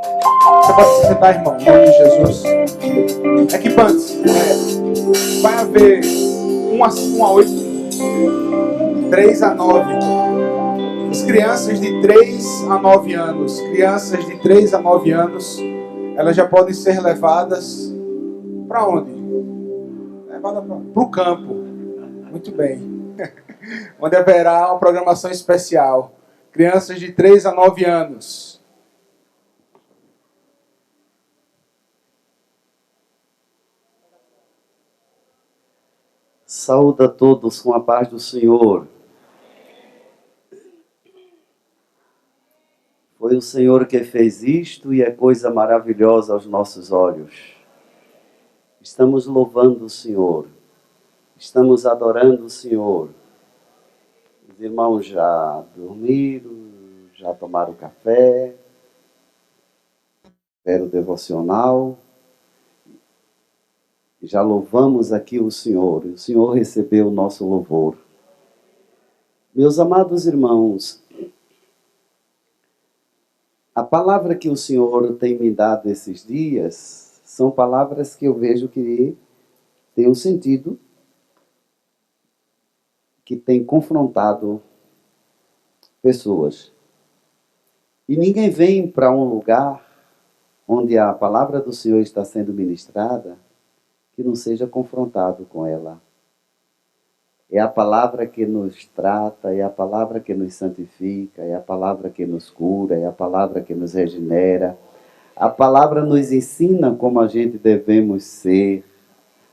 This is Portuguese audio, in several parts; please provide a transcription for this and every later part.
Você pode se sentar, irmão, em nome de Jesus. Equipantes, vai haver 1 a 8, 3 a 9. As crianças de 3 a 9 anos, elas já podem ser levadas para onde? Levadas para o campo. Muito bem. Onde haverá uma programação especial. Crianças de 3 a 9 anos. Saúde a todos com a paz do Senhor. Foi o Senhor que fez isto e é coisa maravilhosa aos nossos olhos. Estamos louvando o Senhor. Estamos adorando o Senhor. Os irmãos já dormiram, já tomaram café, fizeram o devocional. Já louvamos aqui o Senhor. O Senhor recebeu o nosso louvor. Meus amados irmãos, a palavra que o Senhor tem me dado esses dias são palavras que eu vejo que têm um sentido, que tem confrontado pessoas. E ninguém vem para um lugar onde a palavra do Senhor está sendo ministrada que não seja confrontado com ela. É a palavra que nos trata, é a palavra que nos santifica, é a palavra que nos cura, é a palavra que nos regenera. A palavra nos ensina como a gente devemos ser.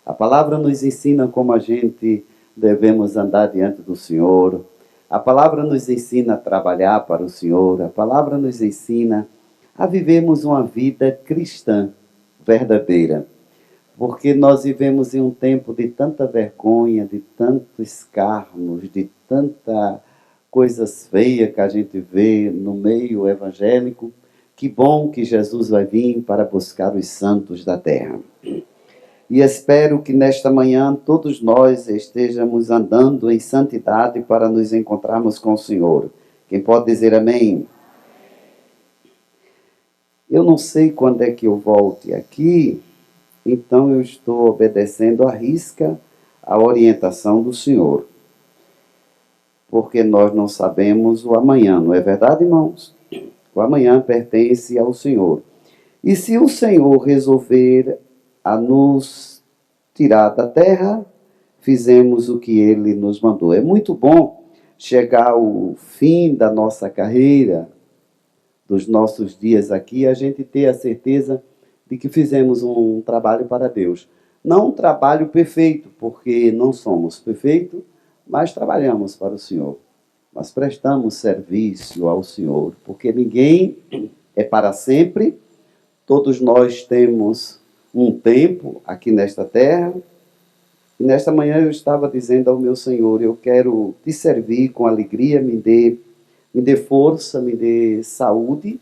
A palavra nos ensina como a gente devemos andar diante do Senhor. A palavra nos ensina a trabalhar para o Senhor. A palavra nos ensina a vivermos uma vida cristã verdadeira. Porque nós vivemos em um tempo de tanta vergonha, de tantos escarnos, de tanta coisas feias que a gente vê no meio evangélico. Que bom que Jesus vai vir para buscar os santos da terra. E espero que nesta manhã todos nós estejamos andando em santidade para nos encontrarmos com o Senhor. Quem pode dizer amém? Eu não sei quando é que eu volte aqui. Então eu estou obedecendo à risca a orientação do Senhor. Porque nós não sabemos o amanhã, não é verdade, irmãos? O amanhã pertence ao Senhor. E se o Senhor resolver a nos tirar da terra, fizemos o que Ele nos mandou. É muito bom chegar ao fim da nossa carreira, dos nossos dias aqui, a gente ter a certeza de que fizemos um trabalho para Deus. Não um trabalho perfeito, porque não somos perfeitos, mas trabalhamos para o Senhor. Nós prestamos serviço ao Senhor, porque ninguém é para sempre. Todos nós temos um tempo aqui nesta terra. E nesta manhã eu estava dizendo ao meu Senhor, eu quero te servir com alegria, me dê força, me dê saúde,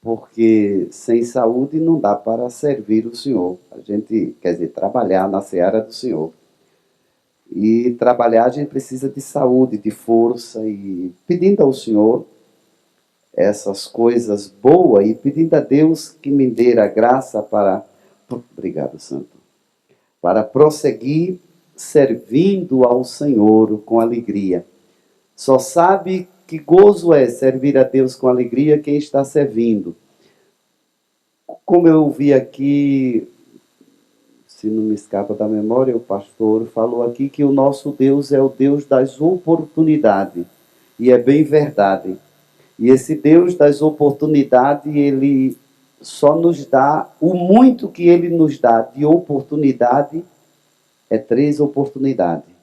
porque sem saúde não dá para servir o Senhor. A gente, quer dizer, trabalhar na seara do Senhor. E trabalhar a gente precisa de saúde, de força, e pedindo ao Senhor essas coisas boas, e pedindo a Deus que me dê a graça para... Obrigado, Santo. Para prosseguir servindo ao Senhor com alegria. Só sabe que gozo é servir a Deus com alegria quem está servindo. Como eu vi aqui, se não me escapa da memória, o pastor falou aqui que o nosso Deus é o Deus das oportunidades. E é bem verdade. E esse Deus das oportunidades, Ele só nos dá, o muito que Ele nos dá de oportunidade, é 3 oportunidades.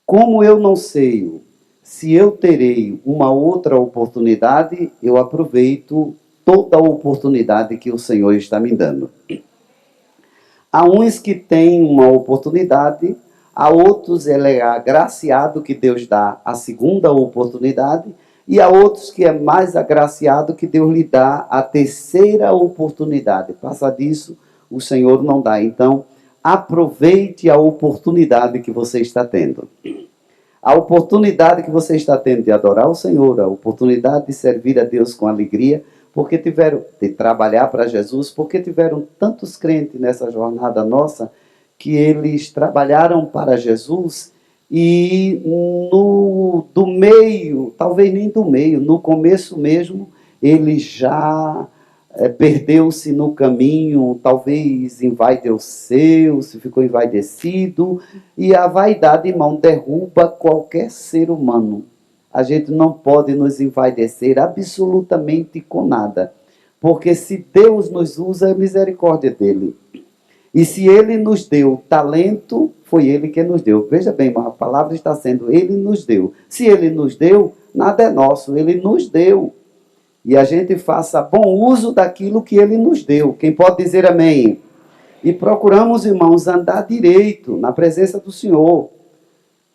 Como eu não sei se eu terei uma outra oportunidade, eu aproveito toda a oportunidade que o Senhor está me dando. Há uns que têm uma oportunidade, há outros ele é agraciado que Deus dá a segunda oportunidade, e há outros que é mais agraciado que Deus lhe dá a terceira oportunidade. Passa disso, o Senhor não dá. Então, aproveite a oportunidade que você está tendo. A oportunidade que você está tendo de adorar o Senhor, a oportunidade de servir a Deus com alegria, porque tiveram de trabalhar para Jesus, porque tiveram tantos crentes nessa jornada nossa, que eles trabalharam para Jesus e do meio, talvez nem do meio, no começo mesmo, ele já perdeu-se no caminho, talvez envaideceu-se, ficou envaidecido, e a vaidade, irmão, derruba qualquer ser humano. A gente não pode nos envaidecer absolutamente com nada, porque se Deus nos usa, é misericórdia dele. E se ele nos deu talento, foi ele que nos deu. Veja bem, a palavra está sendo, ele nos deu. Se ele nos deu, nada é nosso, ele nos deu. E a gente faça bom uso daquilo que ele nos deu. Quem pode dizer amém? E procuramos, irmãos, andar direito na presença do Senhor.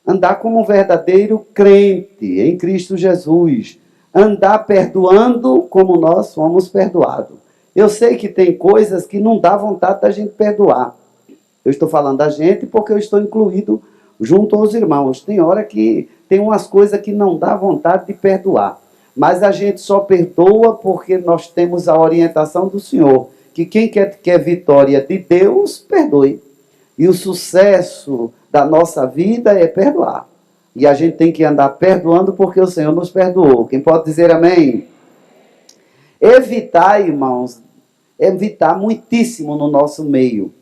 Andar como um verdadeiro crente em Cristo Jesus. Andar perdoando como nós somos perdoados. Eu sei que tem coisas que não dá vontade da gente perdoar. Eu estou falando da gente porque eu estou incluído junto aos irmãos. Tem hora que tem umas coisas que não dá vontade de perdoar. Mas a gente só perdoa porque nós temos a orientação do Senhor. Que quem quer vitória de Deus, perdoe. E o sucesso da nossa vida é perdoar. E a gente tem que andar perdoando porque o Senhor nos perdoou. Quem pode dizer amém? Evitar, irmãos, evitar muitíssimo no nosso meio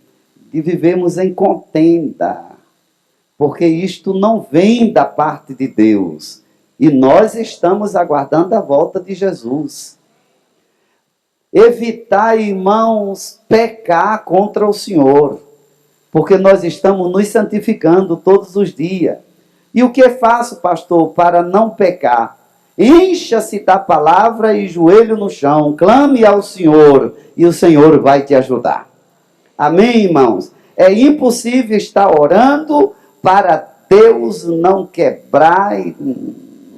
de vivermos em contenda. Porque isto não vem da parte de Deus. E nós estamos aguardando a volta de Jesus. Evitar, irmãos, pecar contra o Senhor. Porque nós estamos nos santificando todos os dias. E o que faço, pastor, para não pecar? Encha-se da palavra e joelho no chão. Clame ao Senhor e o Senhor vai te ajudar. Amém, irmãos? É impossível estar orando para Deus não quebrar,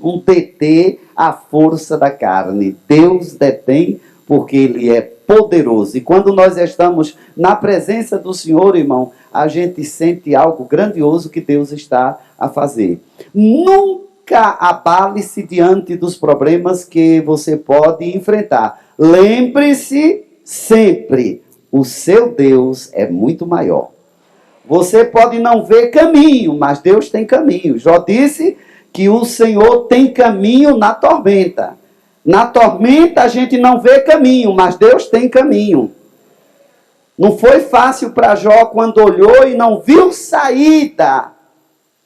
não deter a força da carne. Deus detém porque Ele é poderoso. E quando nós estamos na presença do Senhor, irmão, a gente sente algo grandioso que Deus está a fazer. Nunca abale-se diante dos problemas que você pode enfrentar. Lembre-se sempre, o seu Deus é muito maior. Você pode não ver caminho, mas Deus tem caminho. Jó disse que o Senhor tem caminho na tormenta. Na tormenta a gente não vê caminho, mas Deus tem caminho. Não foi fácil para Jó quando olhou e não viu saída.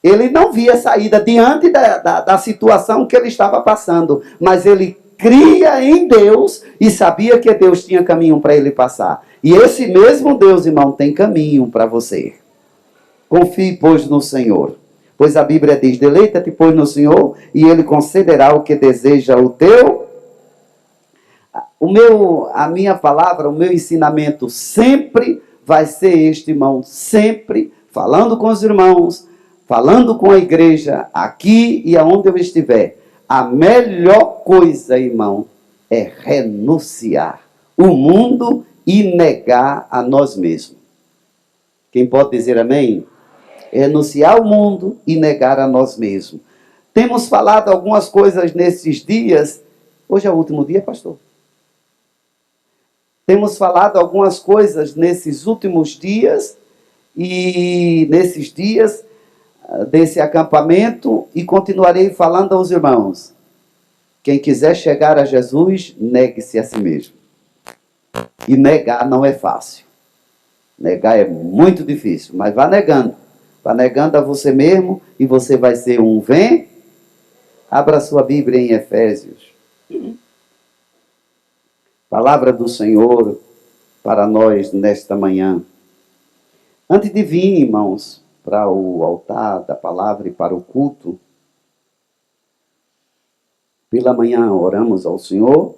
Ele não via saída diante da situação que ele estava passando. Mas ele cria em Deus e sabia que Deus tinha caminho para ele passar. E esse mesmo Deus, irmão, tem caminho para você. Confie, pois, no Senhor. Pois a Bíblia diz, deleita-te, pois, no Senhor, e Ele concederá o que deseja o teu. A minha palavra, o meu ensinamento sempre vai ser este, irmão. Sempre falando com os irmãos, falando com a igreja, aqui e aonde eu estiver. A melhor coisa, irmão, é renunciar o mundo e negar a nós mesmos. Quem pode dizer amém? Renunciar ao mundo e negar a nós mesmos. Temos falado algumas coisas nesses dias. Hoje é o último dia, pastor? Temos falado algumas coisas nesses últimos dias e nesses dias desse acampamento e continuarei falando aos irmãos. Quem quiser chegar a Jesus, negue-se a si mesmo. E negar não é fácil. Negar é muito difícil, mas vá negando. Vá negando a você mesmo e você vai ser um vem. Abra sua Bíblia em Efésios. Palavra do Senhor para nós nesta manhã. Antes de vir, irmãos, para o altar da palavra e para o culto, pela manhã oramos ao Senhor,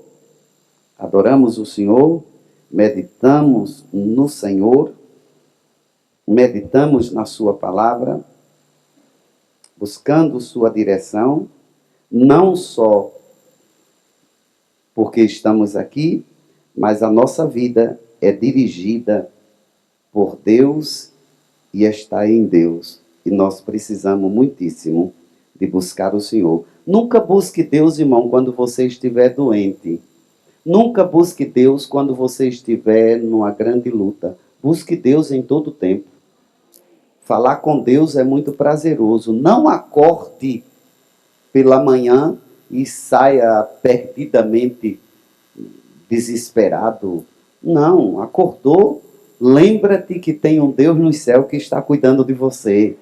adoramos o Senhor, meditamos no Senhor, meditamos na sua palavra, buscando sua direção, não só porque estamos aqui, mas a nossa vida é dirigida por Deus e está em Deus. E nós precisamos muitíssimo de buscar o Senhor. Nunca busque Deus, irmão, quando você estiver doente. Nunca busque Deus quando você estiver numa grande luta. Busque Deus em todo tempo. Falar com Deus é muito prazeroso. Não acorde pela manhã e saia perdidamente desesperado. Não, acordou, lembra-te que tem um Deus no céu que está cuidando de você.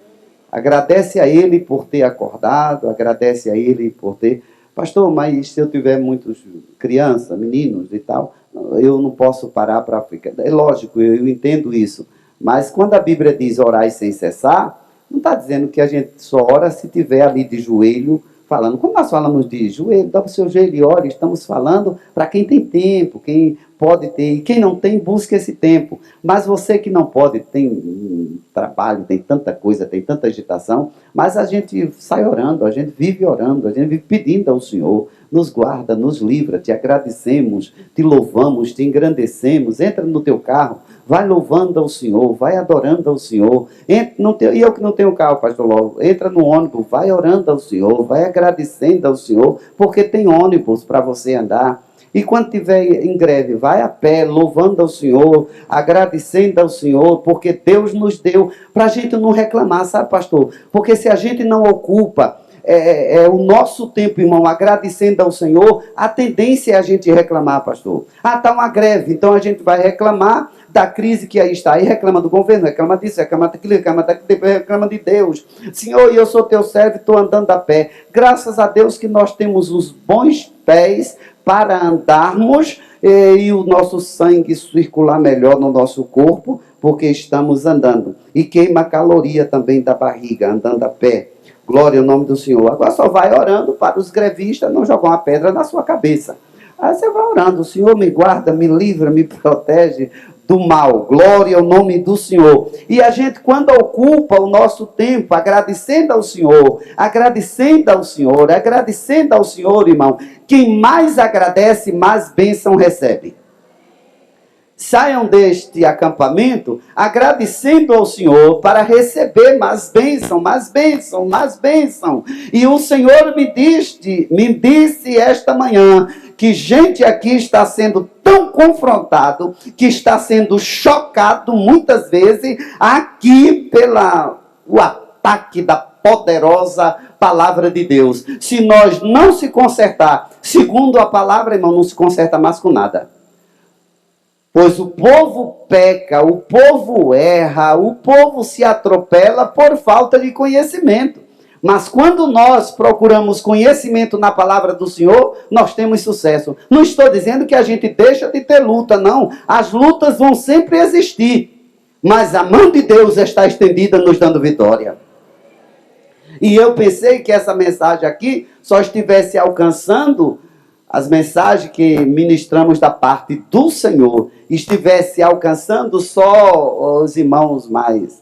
Agradece a Ele por ter acordado, agradece a Ele por ter... Pastor, mas se eu tiver muitos crianças, meninos e tal, eu não posso parar para ficar... É lógico, eu entendo isso. Mas quando a Bíblia diz orar sem cessar, não está dizendo que a gente só ora se tiver ali de joelho falando. Quando nós falamos de joelho, dobra o seu joelho e ore, estamos falando para quem tem tempo, quem pode ter, e quem não tem, busca esse tempo. Mas você que não pode, tem trabalho, tem tanta coisa, tem tanta agitação, mas a gente sai orando, a gente vive orando, a gente vive pedindo ao Senhor, nos guarda, nos livra, te agradecemos, te louvamos, te engrandecemos. Entra no teu carro, vai louvando ao Senhor, vai adorando ao Senhor. E eu que não tenho carro, pastor Logo, entra no ônibus, vai orando ao Senhor, vai agradecendo ao Senhor, porque tem ônibus para você andar. E quando estiver em greve, vai a pé, louvando ao Senhor, agradecendo ao Senhor, porque Deus nos deu, para a gente não reclamar, sabe, pastor? Porque se a gente não ocupa o nosso tempo, irmão, agradecendo ao Senhor, a tendência é a gente reclamar, pastor. Ah, está uma greve, então a gente vai reclamar da crise que aí está, aí reclama do governo, reclama disso, reclama daquilo, reclama de Deus. Senhor, eu sou teu servo e estou andando a pé. Graças a Deus que nós temos os bons pés para andarmos e o nosso sangue circular melhor no nosso corpo, porque estamos andando. E queima a caloria também da barriga, andando a pé. Glória ao nome do Senhor. Agora só vai orando para os grevistas não jogar uma pedra na sua cabeça. Aí você vai orando, o Senhor me guarda, me livra, me protege do mal. Glória ao nome do Senhor. E a gente, quando ocupa o nosso tempo, agradecendo ao Senhor, irmão, quem mais agradece, mais bênção recebe. Saiam deste acampamento agradecendo ao Senhor para receber mais bênção, mais bênção, mais bênção. E o Senhor me disse esta manhã que gente aqui está sendo tão confrontado, que está sendo chocado muitas vezes aqui o ataque da poderosa palavra de Deus. Se nós não se consertar, segundo a palavra, irmão, não se conserta mais com nada. Pois o povo peca, o povo erra, o povo se atropela por falta de conhecimento. Mas quando nós procuramos conhecimento na palavra do Senhor, nós temos sucesso. Não estou dizendo que a gente deixa de ter luta, não. As lutas vão sempre existir. Mas a mão de Deus está estendida nos dando vitória. E eu pensei que essa mensagem aqui só estivesse alcançando as mensagens que ministramos da parte do Senhor, estivesse alcançando só os irmãos mais.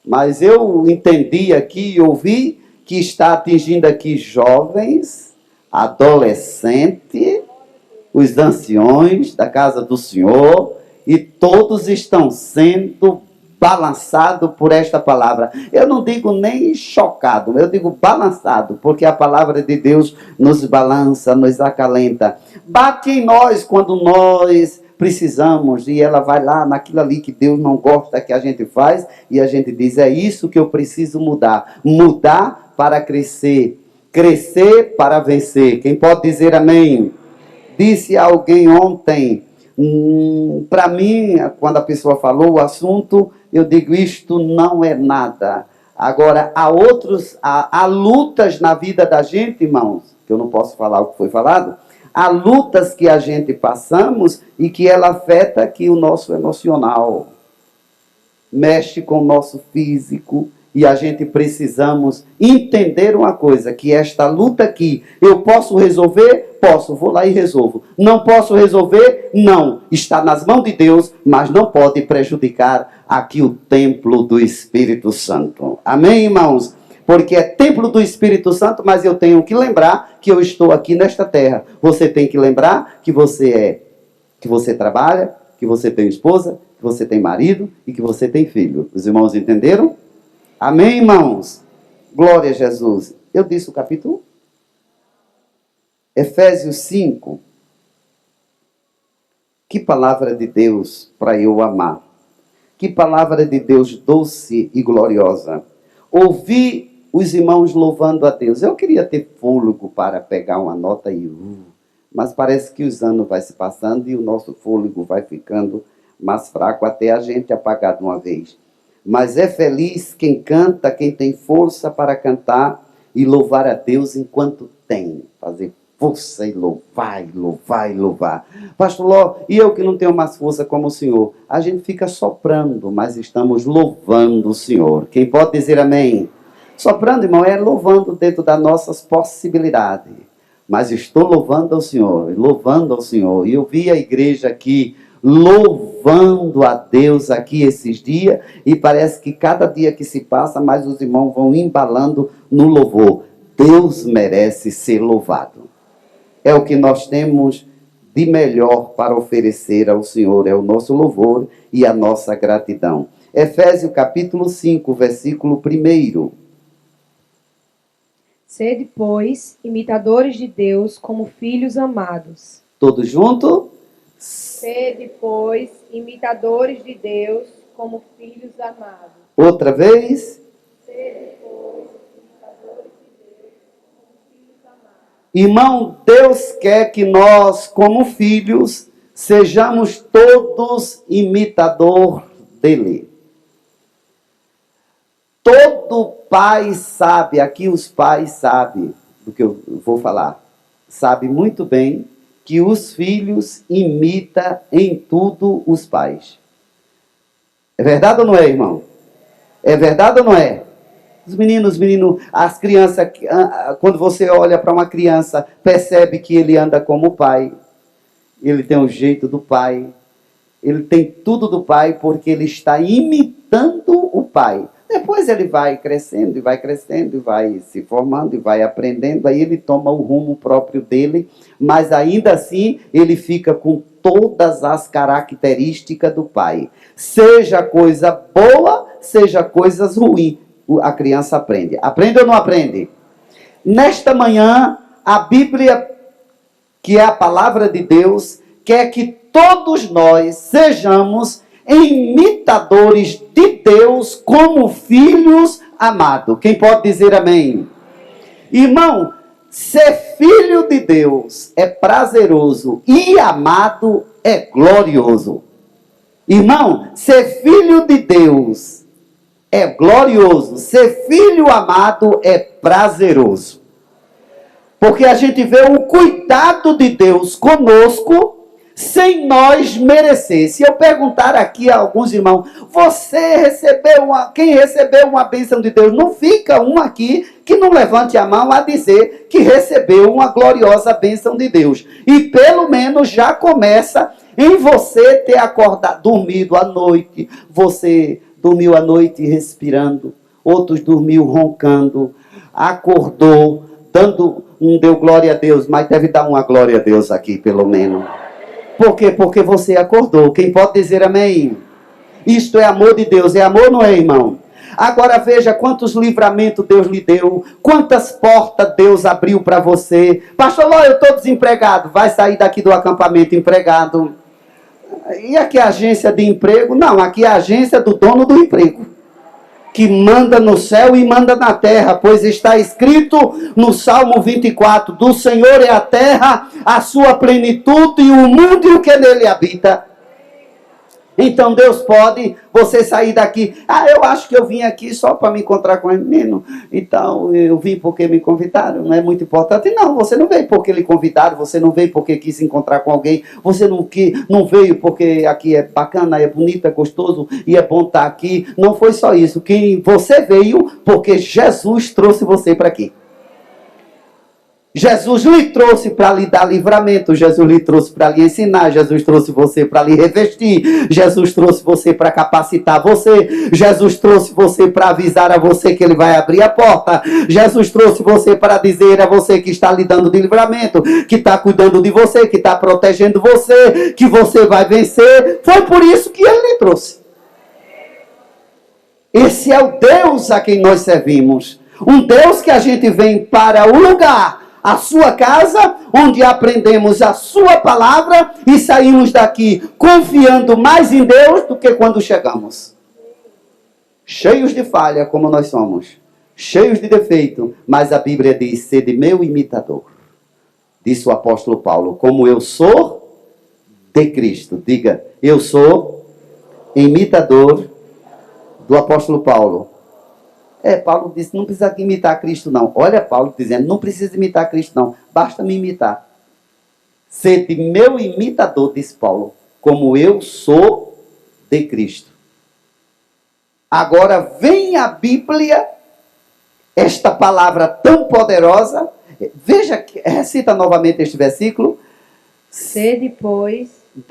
Mas eu entendi aqui e ouvi que está atingindo aqui jovens, adolescentes, os anciões da casa do Senhor, e todos estão sendo balançado por esta palavra. Eu não digo nem chocado, eu digo balançado, porque a palavra de Deus nos balança, nos acalenta. Bate em nós quando nós precisamos, e ela vai lá naquilo ali que Deus não gosta que a gente faz, e a gente diz, é isso que eu preciso mudar. Mudar para crescer. Crescer para vencer. Quem pode dizer amém? Disse alguém ontem, para mim, quando a pessoa falou o assunto, eu digo, isto não é nada. Agora, há lutas na vida da gente, irmãos, que eu não posso falar o que foi falado, há lutas que a gente passamos e que ela afeta aqui o nosso emocional, mexe com o nosso físico, e a gente precisamos entender uma coisa, que esta luta aqui, eu posso resolver? Posso, vou lá e resolvo. Não posso resolver? Não. Está nas mãos de Deus, mas não pode prejudicar aqui o templo do Espírito Santo. Amém, irmãos? Porque é templo do Espírito Santo, mas eu tenho que lembrar que eu estou aqui nesta terra. Você tem que lembrar que você trabalha, que você tem esposa, que você tem marido e que você tem filho. Os irmãos entenderam? Amém, irmãos? Glória a Jesus. Eu disse o capítulo? Efésios 5. Que palavra de Deus para eu amar. Que palavra de Deus doce e gloriosa. Ouvir os irmãos louvando a Deus. Eu queria ter fôlego para pegar uma nota e... mas parece que os anos vão se passando e o nosso fôlego vai ficando mais fraco até a gente apagar de uma vez. Mas é feliz quem canta, quem tem força para cantar e louvar a Deus enquanto tem. Fazer força e louvar, e louvar, e louvar. Pastor Ló, e eu que não tenho mais força como o Senhor? A gente fica soprando, mas estamos louvando o Senhor. Quem pode dizer amém? Soprando, irmão, é louvando dentro das nossas possibilidades. Mas estou louvando ao Senhor, louvando ao Senhor. E eu vi a igreja aqui louvando a Deus aqui esses dias, e parece que cada dia que se passa, mais os irmãos vão embalando no louvor. Deus merece ser louvado. É o que nós temos de melhor para oferecer ao Senhor, é o nosso louvor e a nossa gratidão. Efésios capítulo 5, versículo 1. Sede, pois, imitadores de Deus como filhos amados. Todos juntos? Sede, pois, imitadores de Deus como filhos amados. Outra vez? Sede, pois, imitadores de Deus como filhos amados. Irmão, Deus quer que nós, como filhos, sejamos todos imitador dele. Todo pai sabe, aqui os pais sabem do que eu vou falar, sabe muito bem que os filhos imitam em tudo os pais. É verdade ou não é, irmão? É verdade ou não é? Os meninos, as crianças, quando você olha para uma criança, percebe que ele anda como o pai, ele tem o jeito do pai, ele tem tudo do pai, porque ele está imitando o pai. Depois ele vai crescendo, e vai se formando, e vai aprendendo, aí ele toma o rumo próprio dele, mas ainda assim ele fica com todas as características do pai. Seja coisa boa, seja coisas ruins, a criança aprende. Aprende ou não aprende? Nesta manhã, a Bíblia, que é a palavra de Deus, quer que todos nós sejamos imitadores de Deus como filhos amados. Quem pode dizer amém? Irmão, ser filho de Deus é prazeroso e amado é glorioso. Irmão, ser filho de Deus é glorioso, ser filho amado é prazeroso. Porque a gente vê o cuidado de Deus conosco sem nós merecer. Se eu perguntar aqui a alguns irmãos, quem recebeu uma bênção de Deus? Não fica um aqui que não levante a mão a dizer que recebeu uma gloriosa bênção de Deus. E pelo menos já começa em você ter acordado, dormido à noite. Você dormiu à noite respirando, outros dormiu roncando, acordou, não deu glória a Deus, mas deve dar uma glória a Deus aqui pelo menos. Por quê? Porque você acordou. Quem pode dizer amém? Isto é amor de Deus. É amor, não é, irmão? Agora veja quantos livramentos Deus lhe deu. Quantas portas Deus abriu para você. Pastor Ló, eu estou desempregado. Vai sair daqui do acampamento empregado. E aqui é a agência de emprego? Não, aqui é a agência do dono do emprego, que manda no céu e manda na terra, pois está escrito no Salmo 24, do Senhor é a terra, a sua plenitude e o mundo e o que nele habita. Então Deus pode você sair daqui. Eu acho que eu vim aqui só para me encontrar com o menino. Então eu vim porque me convidaram. Não é muito importante. Não, você não veio porque lhe convidaram. Você não veio porque quis encontrar com alguém. Você não veio porque aqui é bacana, é bonito, é gostoso e é bom estar aqui. Não foi só isso. Você veio porque Jesus trouxe você para aqui. Jesus lhe trouxe para lhe dar livramento, Jesus lhe trouxe para lhe ensinar, Jesus trouxe você para lhe revestir, Jesus trouxe você para capacitar você, Jesus trouxe você para avisar a você que ele vai abrir a porta, Jesus trouxe você para dizer a você que está lhe dando de livramento, que está cuidando de você, que está protegendo você, que você vai vencer. Foi por isso que ele lhe trouxe. Esse é o Deus a quem nós servimos, um Deus que a gente vem para o lugar a sua casa, onde aprendemos a sua palavra e saímos daqui confiando mais em Deus do que quando chegamos. Cheios de falha, como nós somos, cheios de defeito, mas a Bíblia diz: sede meu imitador. Disse o apóstolo Paulo: como eu sou de Cristo. Diga: eu sou imitador do apóstolo Paulo. Paulo disse: não precisa imitar Cristo não. Olha Paulo dizendo: não precisa imitar Cristo não, basta me imitar. Sede meu imitador, disse Paulo, como eu sou de Cristo. Agora vem a Bíblia, esta palavra tão poderosa. Veja, recita novamente este versículo. Sede, pois,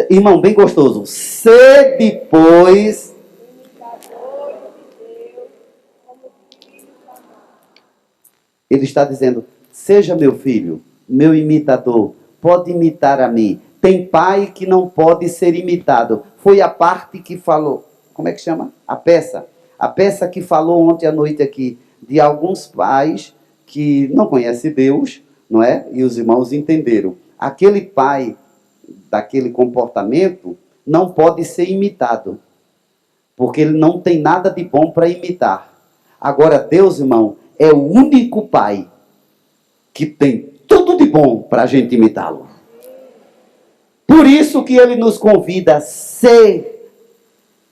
Irmão, bem gostoso. Sede, pois, imitadores de Deus, como filhos amados. ele está dizendo: seja meu filho, meu imitador, pode imitar a mim. Tem pai que não pode ser imitado. Foi a parte que falou, como é que chama? A peça que falou ontem à noite aqui, de alguns pais que não conhecem Deus, não é? E os irmãos entenderam. Aquele pai daquele comportamento não pode ser imitado, porque ele não tem nada de bom para imitar. Agora Deus, irmão, é o único pai que tem tudo de bom para a gente imitá-lo. Por isso que ele nos convida a ser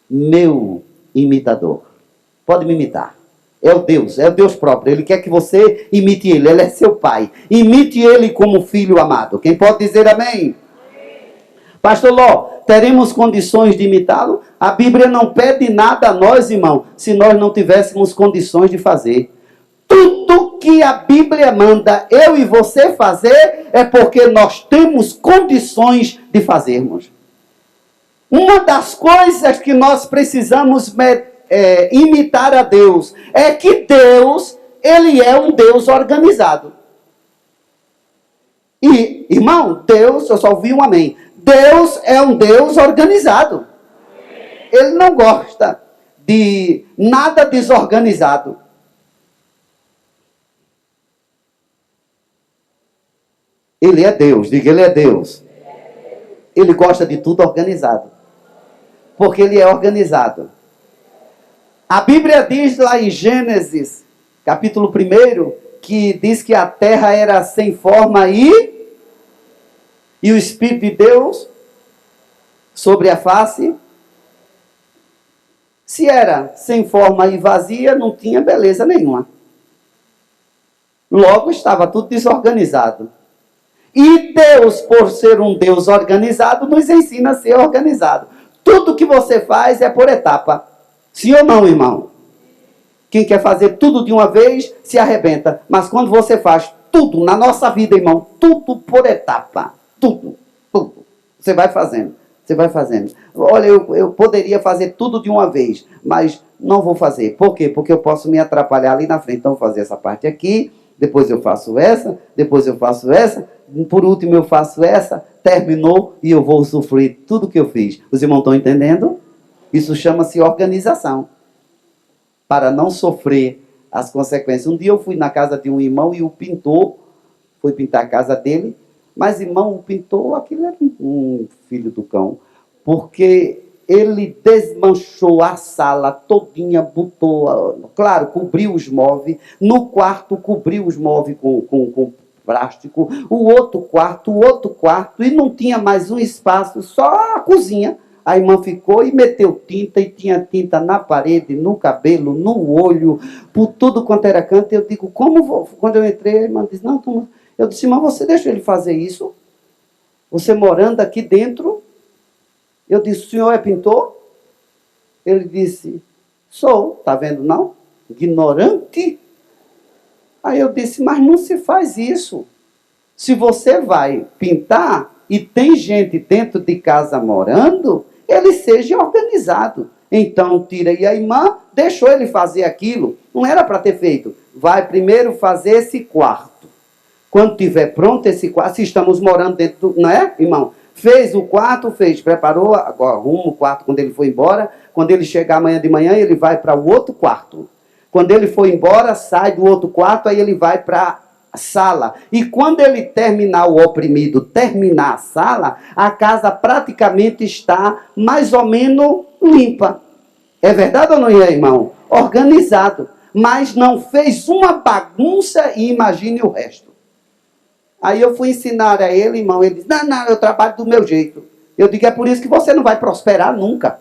meu imitador. Pode me imitar. É o Deus próprio. Ele quer que você imite ele. Ele é seu pai. Imite ele como filho amado. Quem pode dizer amém? Pastor Ló, teremos condições de imitá-lo? A Bíblia não pede nada a nós, irmão, se nós não tivéssemos condições de fazer. Tudo que a Bíblia manda eu e você fazer é porque nós temos condições de fazermos. Uma das coisas que nós precisamos imitar a Deus é que Deus, ele é um Deus organizado. E, irmão, Deus, eu só ouvi um amém. Deus é um Deus organizado. Ele não gosta de nada desorganizado. Ele é Deus, diga, ele é Deus. Ele gosta de tudo organizado. Porque ele é organizado. A Bíblia diz lá em Gênesis, capítulo 1, que diz que a terra era sem forma e o Espírito de Deus sobre a face. Se era sem forma e vazia, não tinha beleza nenhuma. Logo estava tudo desorganizado. E Deus, por ser um Deus organizado, nos ensina a ser organizado. Tudo que você faz é por etapa. Sim ou não, irmão? Quem quer fazer tudo de uma vez, se arrebenta. Mas quando você faz tudo na nossa vida, irmão, tudo por etapa. Tudo. Você vai fazendo. Você vai fazendo. Olha, eu poderia fazer tudo de uma vez, mas não vou fazer. Por quê? Porque eu posso me atrapalhar ali na frente. Então, vou fazer essa parte aqui, depois eu faço essa, depois eu faço essa, por último eu faço essa, terminou e eu vou sofrer tudo que eu fiz. Os irmãos estão entendendo? Isso chama-se organização. Para não sofrer as consequências. Um dia eu fui na casa de um irmão e o pintor foi pintar a casa dele. Mas, irmão, o pintor, aquilo era um filho do cão. Porque ele desmanchou a sala todinha, botou, claro, cobriu os móveis. No quarto, cobriu os móveis com plástico. O outro quarto, e não tinha mais um espaço, só a cozinha. A irmã ficou e meteu tinta, e tinha tinta na parede, no cabelo, no olho, por tudo quanto era canto. Eu digo, como vou? Quando eu entrei, a irmã disse, não, eu disse, mas você deixa ele fazer isso? Você morando aqui dentro? Eu disse, o senhor é pintor? Ele disse, sou, tá vendo não? Ignorante. Aí eu disse, mas não se faz isso. Se você vai pintar e tem gente dentro de casa morando, ele seja organizado. Então, tira. E a irmã deixou ele fazer aquilo. Não era para ter feito. Vai primeiro fazer esse quarto. Quando tiver pronto esse quarto, se estamos morando dentro, não é, irmão? Fez o quarto, preparou, agora arruma o quarto quando ele for embora. Quando ele chegar amanhã de manhã, ele vai para o outro quarto. Quando ele for embora, sai do outro quarto, aí ele vai para sala. E quando ele terminar, o oprimido terminar a sala, a casa praticamente está mais ou menos limpa. É verdade ou não é, irmão? Organizado. Mas não fez uma bagunça e imagine o resto. Aí eu fui ensinar a ele, irmão, ele disse, não, eu trabalho do meu jeito. Eu digo, é por isso que você não vai prosperar nunca.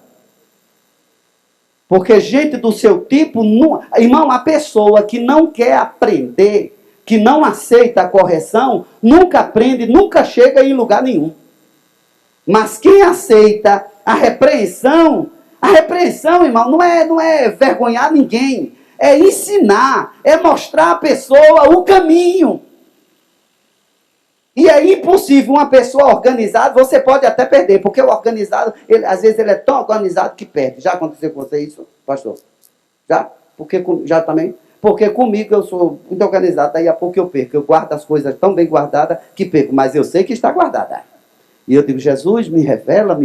Porque gente do seu tipo, não... irmão, a pessoa que não quer aprender, que não aceita a correção, nunca aprende, nunca chega em lugar nenhum. Mas quem aceita a repreensão, irmão, não é vergonhar ninguém, é ensinar, é mostrar à pessoa o caminho. E é impossível uma pessoa organizada, você pode até perder, porque o organizado, às vezes ele é tão organizado que perde. Já aconteceu com você isso, pastor? Já? Já também? Porque comigo eu sou muito organizado, daí a pouco eu perco. Eu guardo as coisas tão bem guardadas que perco, mas eu sei que está guardada. E eu digo, Jesus, me revela,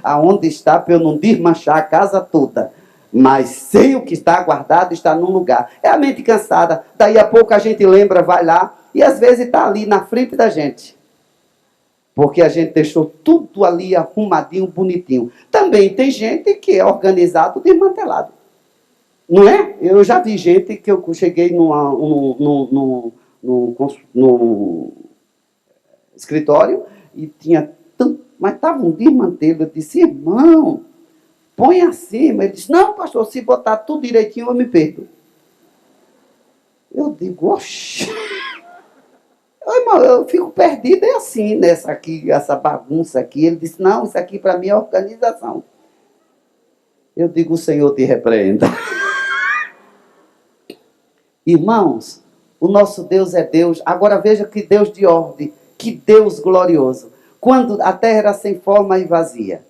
aonde está para eu não desmanchar a casa toda. Mas sei o que está guardado, está num lugar. É a mente cansada, daí a pouco a gente lembra, vai lá, e às vezes está ali na frente da gente. Porque a gente deixou tudo ali arrumadinho, bonitinho. Também tem gente que é organizado, desmantelado. Não é? Eu já vi gente que eu cheguei no escritório e tinha tanto, mas estava um desmantelo. Eu disse, irmão, põe acima. Ele disse, não, pastor, se botar tudo direitinho eu me perdo. Eu digo, oxi. Irmão, eu fico perdido, é assim, nessa aqui, essa bagunça aqui. Ele disse, não, isso aqui para mim é organização. Eu digo, o Senhor te repreenda. Irmãos, o nosso Deus é Deus. Agora veja que Deus de ordem, que Deus glorioso. Quando a terra era sem forma e vazia,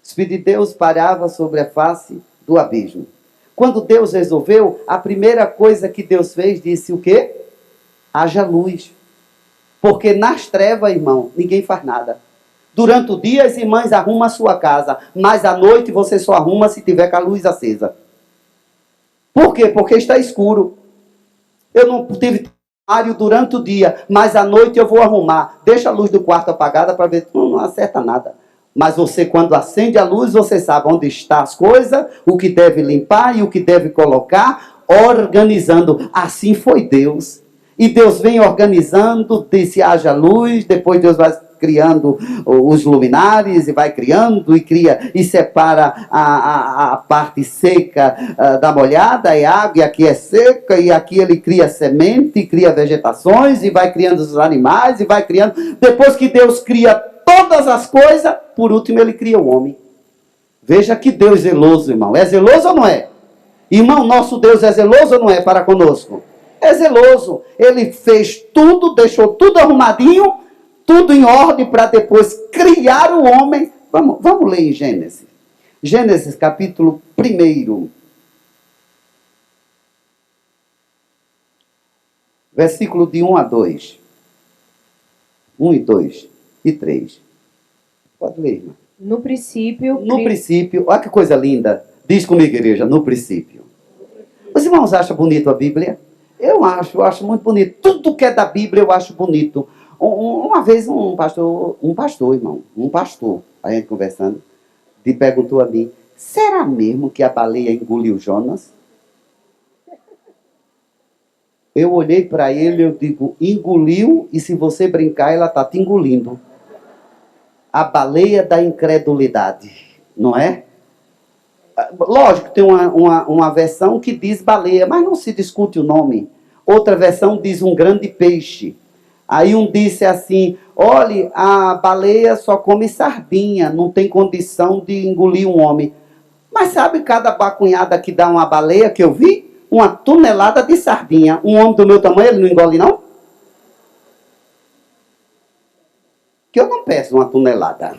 o Espírito de Deus parava sobre a face do abismo. Quando Deus resolveu, a primeira coisa que Deus fez, disse o quê? Haja luz. Porque nas trevas, irmão, ninguém faz nada. Durante o dia, as irmãs arrumam a sua casa, mas à noite você só arruma se tiver com a luz acesa. Por quê? Porque está escuro. Eu não tive trabalho durante o dia, mas à noite eu vou arrumar. Deixa a luz do quarto apagada para ver, não acerta nada. Mas você, quando acende a luz, você sabe onde estão as coisas, o que deve limpar e o que deve colocar, organizando. Assim foi Deus. E Deus vem organizando, disse haja luz, depois Deus vai criando os luminares, e vai criando, e cria, e separa a parte seca da molhada, e água, e aqui é seca, e aqui ele cria semente, e cria vegetações, e vai criando os animais, e vai criando. Depois que Deus cria todas as coisas, por último ele cria o homem. Veja que Deus é zeloso, irmão. É zeloso ou não é? Irmão, nosso Deus é zeloso ou não é para conosco? É zeloso. Ele fez tudo, deixou tudo arrumadinho, tudo em ordem para depois criar o homem. Vamos ler em Gênesis. Gênesis capítulo 1. Versículo de 1 a 2. 1 e 2 e 3. Pode ler, irmã. No princípio... No princípio, olha que coisa linda. Diz comigo, igreja, no princípio. Os irmãos acham bonito a Bíblia? Eu acho muito bonito. Tudo que é da Bíblia eu acho bonito. Uma vez um pastor, irmão, a gente conversando, me perguntou a mim, será mesmo que a baleia engoliu Jonas? Eu olhei para ele e eu digo, engoliu, e se você brincar, ela está te engolindo. A baleia da incredulidade, não é? Lógico, tem uma versão que diz baleia, mas não se discute o nome. Outra versão diz um grande peixe. Aí um disse assim, olhe, a baleia só come sardinha, não tem condição de engolir um homem. Mas sabe cada bacunhada que dá uma baleia que eu vi? Uma tonelada de sardinha. Um homem do meu tamanho, ele não engole não? Que eu não peço uma tonelada.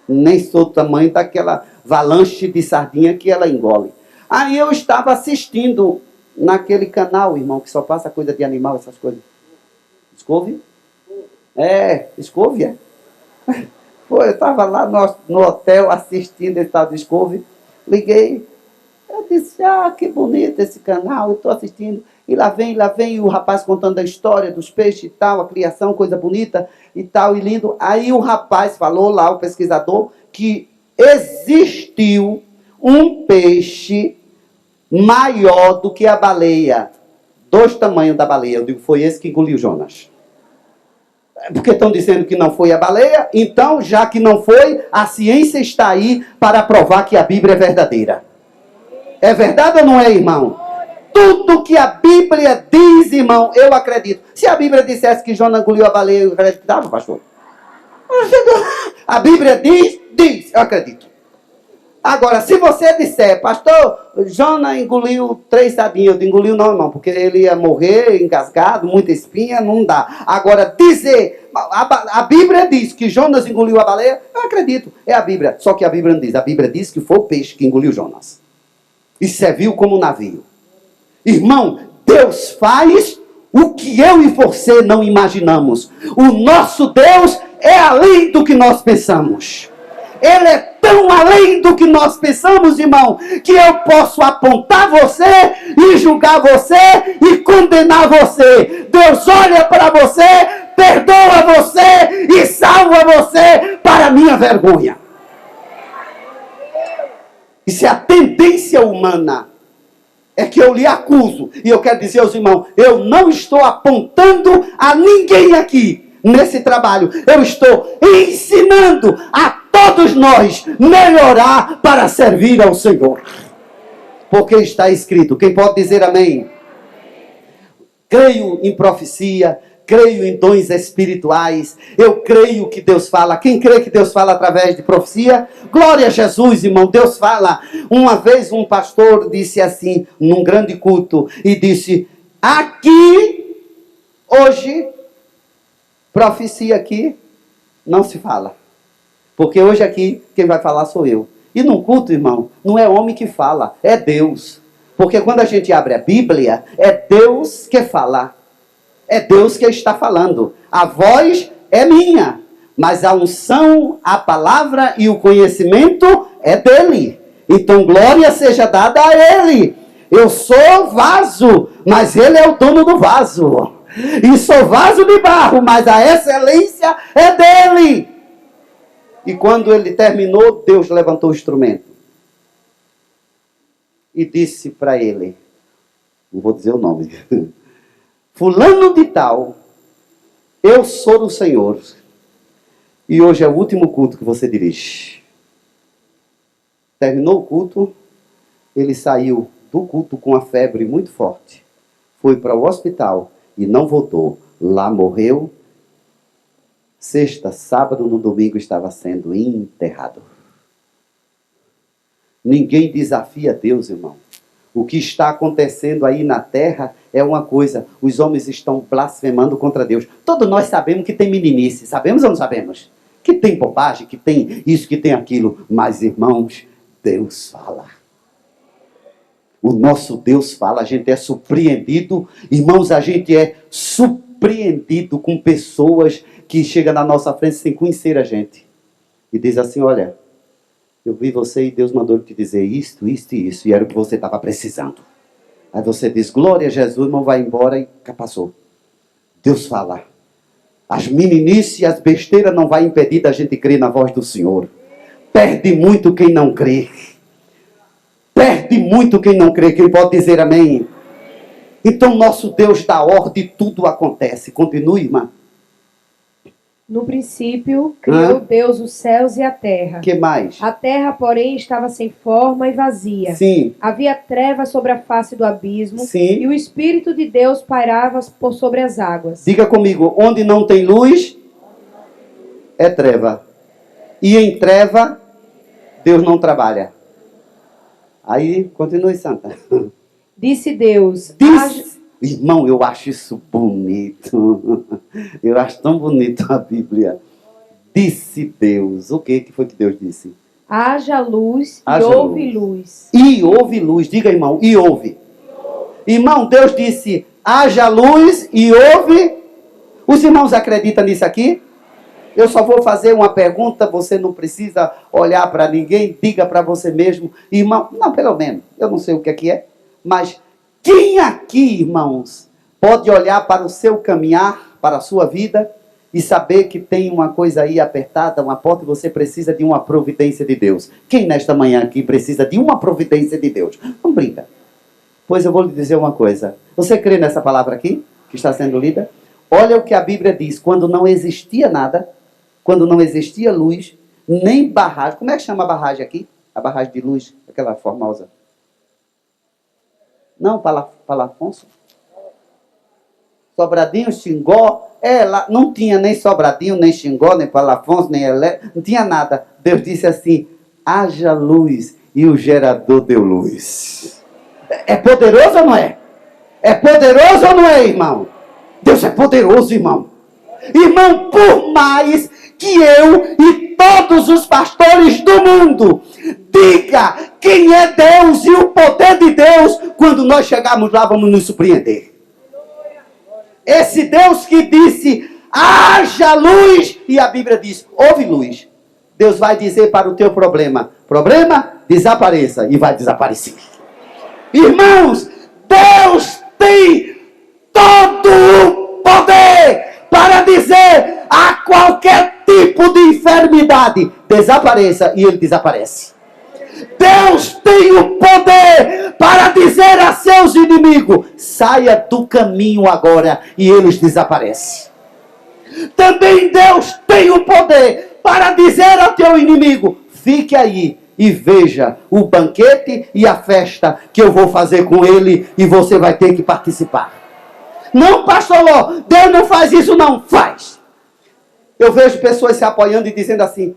Nem sou do tamanho daquela avalanche de sardinha que ela engole. Aí eu estava assistindo naquele canal, irmão, que só passa coisa de animal, essas coisas. Discovery? Discovery, Foi, eu estava lá no hotel assistindo esse tal Discovery. Liguei. Eu disse, que bonito esse canal, eu estou assistindo. E lá vem o rapaz contando a história dos peixes e tal, a criação, coisa bonita e tal, e lindo. Aí o rapaz falou lá, o pesquisador, que existiu um peixe maior do que a baleia. 2 tamanhos da baleia. Eu digo, foi esse que engoliu Jonas. Porque estão dizendo que não foi a baleia, então, já que não foi, a ciência está aí para provar que a Bíblia é verdadeira. É verdade ou não é, irmão? Tudo que a Bíblia diz, irmão, eu acredito. Se a Bíblia dissesse que Jonas engoliu a baleia, eu acreditava, pastor? A Bíblia diz, eu acredito. Agora, se você disser, pastor, Jonas engoliu 3 sardinhas, eu engoliu não, irmão, porque ele ia morrer engasgado, muita espinha, não dá. Agora, dizer, a Bíblia diz que Jonas engoliu a baleia, eu acredito, é a Bíblia. Só que a Bíblia não diz, a Bíblia diz que foi o peixe que engoliu Jonas. E serviu como navio. Irmão, Deus faz o que eu e você não imaginamos. O nosso Deus é além do que nós pensamos. Ele é tão além do que nós pensamos, irmão, que eu posso apontar você e julgar você e condenar você. Deus olha para você, perdoa você e salva você para a minha vergonha. Isso é a tendência humana. É que eu lhe acuso. E eu quero dizer aos irmãos, eu não estou apontando a ninguém aqui nesse trabalho. Eu estou ensinando a todos nós melhorar para servir ao Senhor. Porque está escrito. Quem pode dizer amém? Creio em profecia, creio em dons espirituais, eu creio que Deus fala. Quem crê que Deus fala através de profecia? Glória a Jesus, irmão, Deus fala. Uma vez um pastor disse assim, num grande culto, e disse, aqui, hoje, profecia aqui, não se fala. Porque hoje aqui, quem vai falar sou eu. E num culto, irmão, não é homem que fala, é Deus. Porque quando a gente abre a Bíblia, é Deus que fala. É Deus que está falando. A voz é minha, mas a unção, a palavra e o conhecimento é dele. Então glória seja dada a ele. Eu sou vaso, mas ele é o dono do vaso. E sou vaso de barro, mas a excelência é dele. E quando ele terminou, Deus levantou o instrumento. E disse para ele, não vou dizer o nome, fulano de tal, eu sou do Senhor. E hoje é o último culto que você dirige. Terminou o culto, ele saiu do culto com a febre muito forte. Foi para o hospital e não voltou. Lá morreu. Sexta, sábado, no domingo estava sendo enterrado. Ninguém desafia Deus, irmão. O que está acontecendo aí na terra é uma coisa. Os homens estão blasfemando contra Deus. Todos nós sabemos que tem meninice. Sabemos ou não sabemos? Que tem bobagem, que tem isso, que tem aquilo. Mas, irmãos, Deus fala. O nosso Deus fala. A gente é surpreendido. Irmãos, a gente é surpreendido com pessoas que chegam na nossa frente sem conhecer a gente. E diz assim, olha, eu vi você e Deus mandou te dizer isto, isto e isso. E era o que você estava precisando. Aí você diz, glória a Jesus, irmão, vai embora e passou. Deus fala. As meninices e as besteiras não vai impedir da gente crer na voz do Senhor. Perde muito quem não crê. Perde muito quem não crê. Quem pode dizer amém? Então nosso Deus dá ordem e tudo acontece. Continue, irmã. No princípio, criou Deus os céus e a terra. Que mais? A terra, porém, estava sem forma e vazia. Sim. Havia trevas sobre a face do abismo. Sim. E o Espírito de Deus pairava por sobre as águas. Diga comigo, onde não tem luz, é treva. E em treva, Deus não trabalha. Aí, continue, santa. Disse Deus. Irmão, eu acho isso bonito. Eu acho tão bonito a Bíblia. Disse Deus. O que foi que Deus disse? Haja luz Haja e houve luz. E houve luz. Diga, irmão, e houve. Irmão, Deus disse, haja luz e houve. Os irmãos acreditam nisso aqui? Eu só vou fazer uma pergunta, você não precisa olhar para ninguém, diga para você mesmo. Irmão, não, pelo menos, eu não sei o que é, mas Quem aqui, irmãos, pode olhar para o seu caminhar, para a sua vida, e saber que tem uma coisa aí apertada, uma porta, e você precisa de uma providência de Deus? Quem nesta manhã aqui precisa de uma providência de Deus? Não brinca. Pois eu vou lhe dizer uma coisa. Você crê nessa palavra aqui, que está sendo lida? Olha o que a Bíblia diz. Quando não existia nada, quando não existia luz, nem barragem. Como é que chama a barragem aqui? A barragem de luz, aquela formosa. Não, Palafonso? Sobradinho, Xingó. Lá não tinha nem Sobradinho, nem Xingó, nem Palafonso, nem Elé. Não tinha nada. Deus disse assim, haja luz. E o gerador deu luz. É poderoso ou não é? É poderoso ou não é, irmão? Deus é poderoso, irmão. Irmão, por mais que eu e todos os pastores do mundo diga quem é Deus e o poder de Deus, quando nós chegarmos lá vamos nos surpreender. Esse Deus que disse, haja luz, e a Bíblia diz, houve luz. Deus vai dizer para o teu problema, desapareça, e vai desaparecer. Irmãos, Deus tem todo o poder para dizer a qualquer tipo de enfermidade, desapareça, e ele desaparece. Deus tem o poder para dizer a seus inimigos, saia do caminho agora, e eles desaparecem. Também Deus tem o poder para dizer ao teu inimigo, fique aí e veja o banquete e a festa que eu vou fazer com ele, e você vai ter que participar. Não, pastor Ló, Deus não faz isso, não. Faz. Eu vejo pessoas se apoiando e dizendo assim,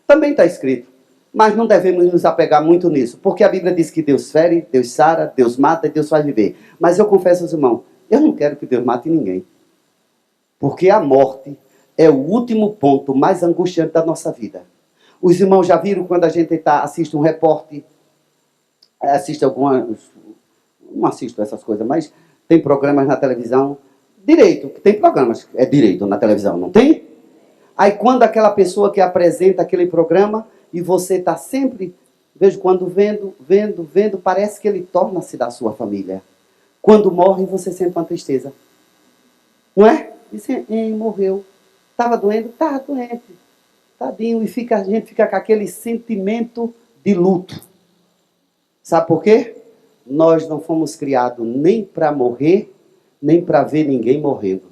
também está escrito, mas não devemos nos apegar muito nisso, porque a Bíblia diz que Deus fere, Deus sara, Deus mata e Deus faz viver. Mas eu confesso aos irmãos, eu não quero que Deus mate ninguém, porque a morte é o último ponto mais angustiante da nossa vida. Os irmãos já viram quando a gente assiste um repórter, assiste algumas, não assisto essas coisas, mas tem programas na televisão, direito, tem programas, é direito na televisão, não tem? Aí quando aquela pessoa que apresenta aquele programa, e você está sempre, vejo quando vendo, parece que ele torna-se da sua família. Quando morre, você sente uma tristeza. Não é? Diz, morreu. Estava doendo? Estava doente. Tadinho. E a gente fica com aquele sentimento de luto. Sabe por quê? Nós não fomos criados nem para morrer, nem para ver ninguém morrendo.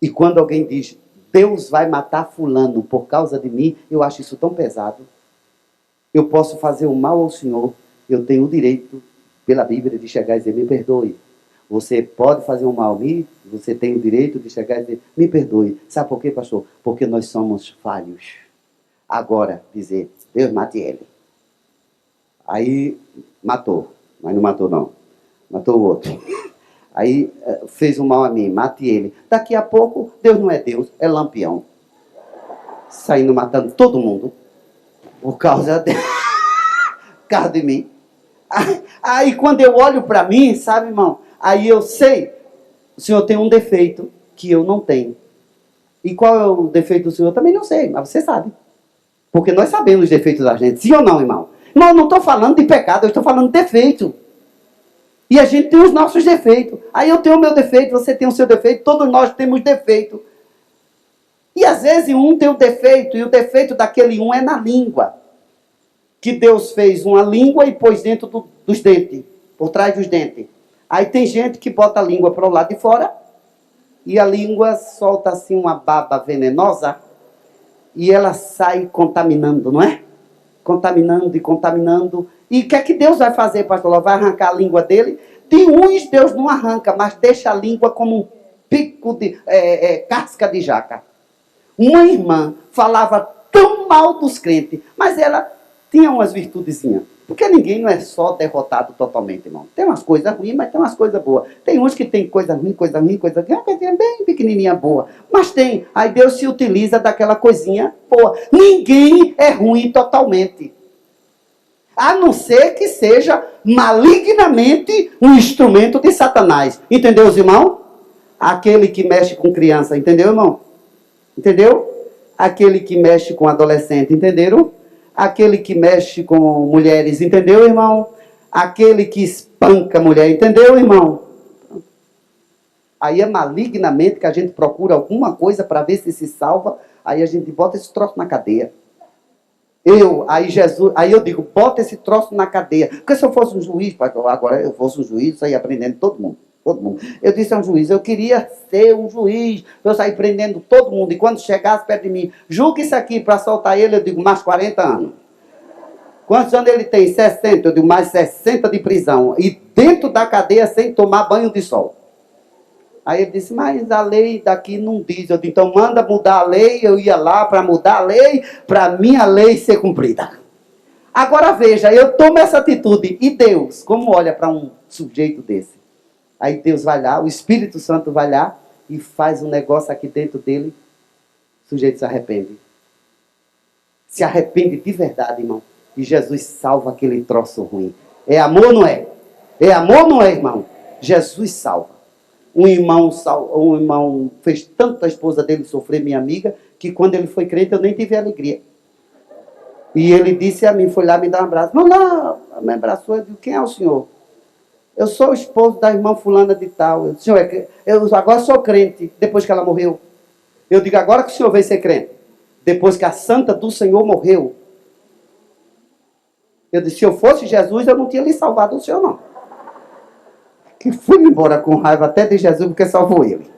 E quando alguém diz, Deus vai matar fulano por causa de mim, eu acho isso tão pesado. Eu posso fazer o mal ao Senhor, eu tenho o direito, pela Bíblia, de chegar e dizer, me perdoe. Você pode fazer um mal a mim, você tem o direito de chegar e dizer, me perdoe. Sabe por quê, pastor? Porque nós somos falhos. Agora, dizer, Deus mate ele. Aí, matou. Mas não matou, não. Matou o outro. Aí, fez um mal a mim, mate ele. Daqui a pouco, Deus não é Deus, é Lampião. Saindo matando todo mundo. Por causa de mim. Aí, quando eu olho para mim, sabe, irmão? Aí eu sei, o Senhor tem um defeito que eu não tenho. E qual é o defeito do Senhor? Eu também não sei, mas você sabe. Porque nós sabemos os defeitos da gente, sim ou não, irmão? Não, eu não estou falando de pecado, eu estou falando de defeito. E a gente tem os nossos defeitos. Aí eu tenho o meu defeito, você tem o seu defeito, todos nós temos defeito. E às vezes um tem o defeito, e o defeito daquele um é na língua. Que Deus fez uma língua e pôs dentro dos dentes, por trás dos dentes. Aí tem gente que bota a língua para o lado de fora, e a língua solta assim uma baba venenosa, e ela sai contaminando, não é? Contaminando e contaminando. E o que é que Deus vai fazer, pastor Ló? Vai arrancar a língua dele? De uns Deus não arranca, mas deixa a língua como um pico de casca de jaca. Uma irmã falava tão mal dos crentes, mas ela tinha umas virtudezinhas. Porque ninguém não é só derrotado totalmente, irmão. Tem umas coisas ruins, mas tem umas coisas boas. Tem uns que tem coisa ruim, uma coisinha bem pequenininha boa. Mas tem. Aí Deus se utiliza daquela coisinha boa. Ninguém é ruim totalmente. A não ser que seja malignamente um instrumento de Satanás. Entendeu, irmão? Aquele que mexe com criança. Entendeu, irmão? Entendeu? Aquele que mexe com adolescente. Entenderam? Aquele que mexe com mulheres. Entendeu, irmão? aquele que espanca a mulher. Entendeu, irmão? Aí é malignamente que a gente procura alguma coisa para ver se salva. Aí a gente bota esse troço na cadeia. Aí eu digo, bota esse troço na cadeia. Porque se eu fosse um juiz, agora eu fosse um juiz, eu saía prendendo todo mundo. Todo mundo. Eu disse a um juiz, eu queria ser um juiz, eu sair prendendo todo mundo. E quando chegasse perto de mim, julga isso aqui para soltar ele, eu digo, mais 40 anos. Quantos anos ele tem? 60. Eu digo, mais 60 de prisão. E dentro da cadeia sem tomar banho de sol. Aí ele disse, mas a lei daqui não diz. Eu disse, então manda mudar a lei. Eu ia lá para mudar a lei, para minha lei ser cumprida. Agora veja, eu tomo essa atitude. E Deus, como olha para um sujeito desse? Aí Deus vai lá, o Espírito Santo vai lá e faz um negócio aqui dentro dele. O sujeito se arrepende. Se arrepende de verdade, irmão. E Jesus salva aquele troço ruim. É amor ou não é? É amor ou não é, irmão? Jesus salva. Um irmão fez tanto a esposa dele sofrer, minha amiga, que quando ele foi crente eu nem tive alegria. E ele disse a mim, foi lá me dar um abraço. Não, me abraçou, eu disse, quem é o senhor? Eu sou o esposo da irmã fulana de tal. Eu agora sou crente, depois que ela morreu. Eu digo, agora que o senhor veio ser crente? Depois que a santa do Senhor morreu. Eu disse, se eu fosse Jesus, eu não tinha lhe salvado o senhor, não. Que fui embora com raiva até de Jesus, porque salvou ele.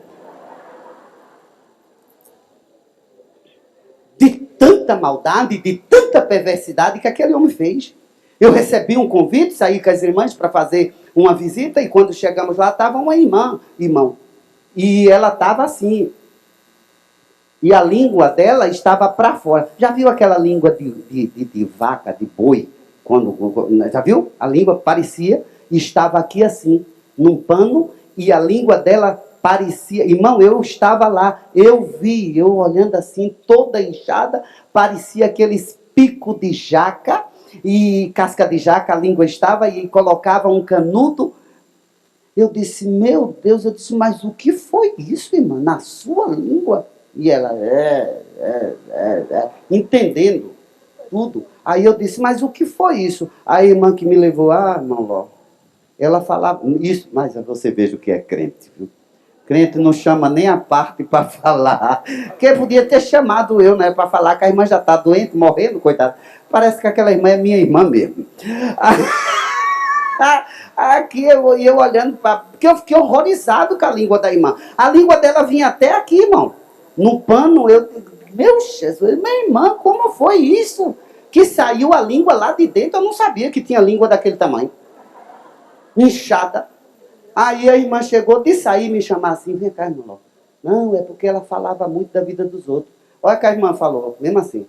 De tanta maldade, de tanta perversidade que aquele homem fez. Eu recebi um convite, saí com as irmãs para fazer uma visita, e quando chegamos lá, estava uma irmão. E ela estava assim. E a língua dela estava para fora. Já viu aquela língua de vaca, de boi? Já viu? A língua parecia, estava aqui assim, num pano, e a língua dela parecia... Irmão, eu estava lá, eu vi, eu olhando assim, toda inchada, parecia aqueles picos de jaca, e casca de jaca, a língua estava, e colocava um canudo. Eu disse, meu Deus, mas o que foi isso, irmã, na sua língua? E ela, entendendo tudo. Aí eu disse, mas o que foi isso? A irmã que me levou, irmão Ló, ela falava isso, mas você veja o que é crente, viu? Crente não chama nem a parte para falar. Porque podia ter chamado eu, né, para falar que a irmã já está doente, morrendo, coitada. Parece que aquela irmã é minha irmã mesmo. Aqui eu olhando para... Porque eu fiquei horrorizado com a língua da irmã. A língua dela vinha até aqui, irmão. No pano, meu Jesus, minha irmã, como foi isso? Que saiu a língua lá de dentro, eu não sabia que tinha língua daquele tamanho. Inchada. Aí a irmã chegou de sair e me chamar assim, vem cá, irmão. Não, é porque ela falava muito da vida dos outros. Olha o que a irmã falou, mesmo assim.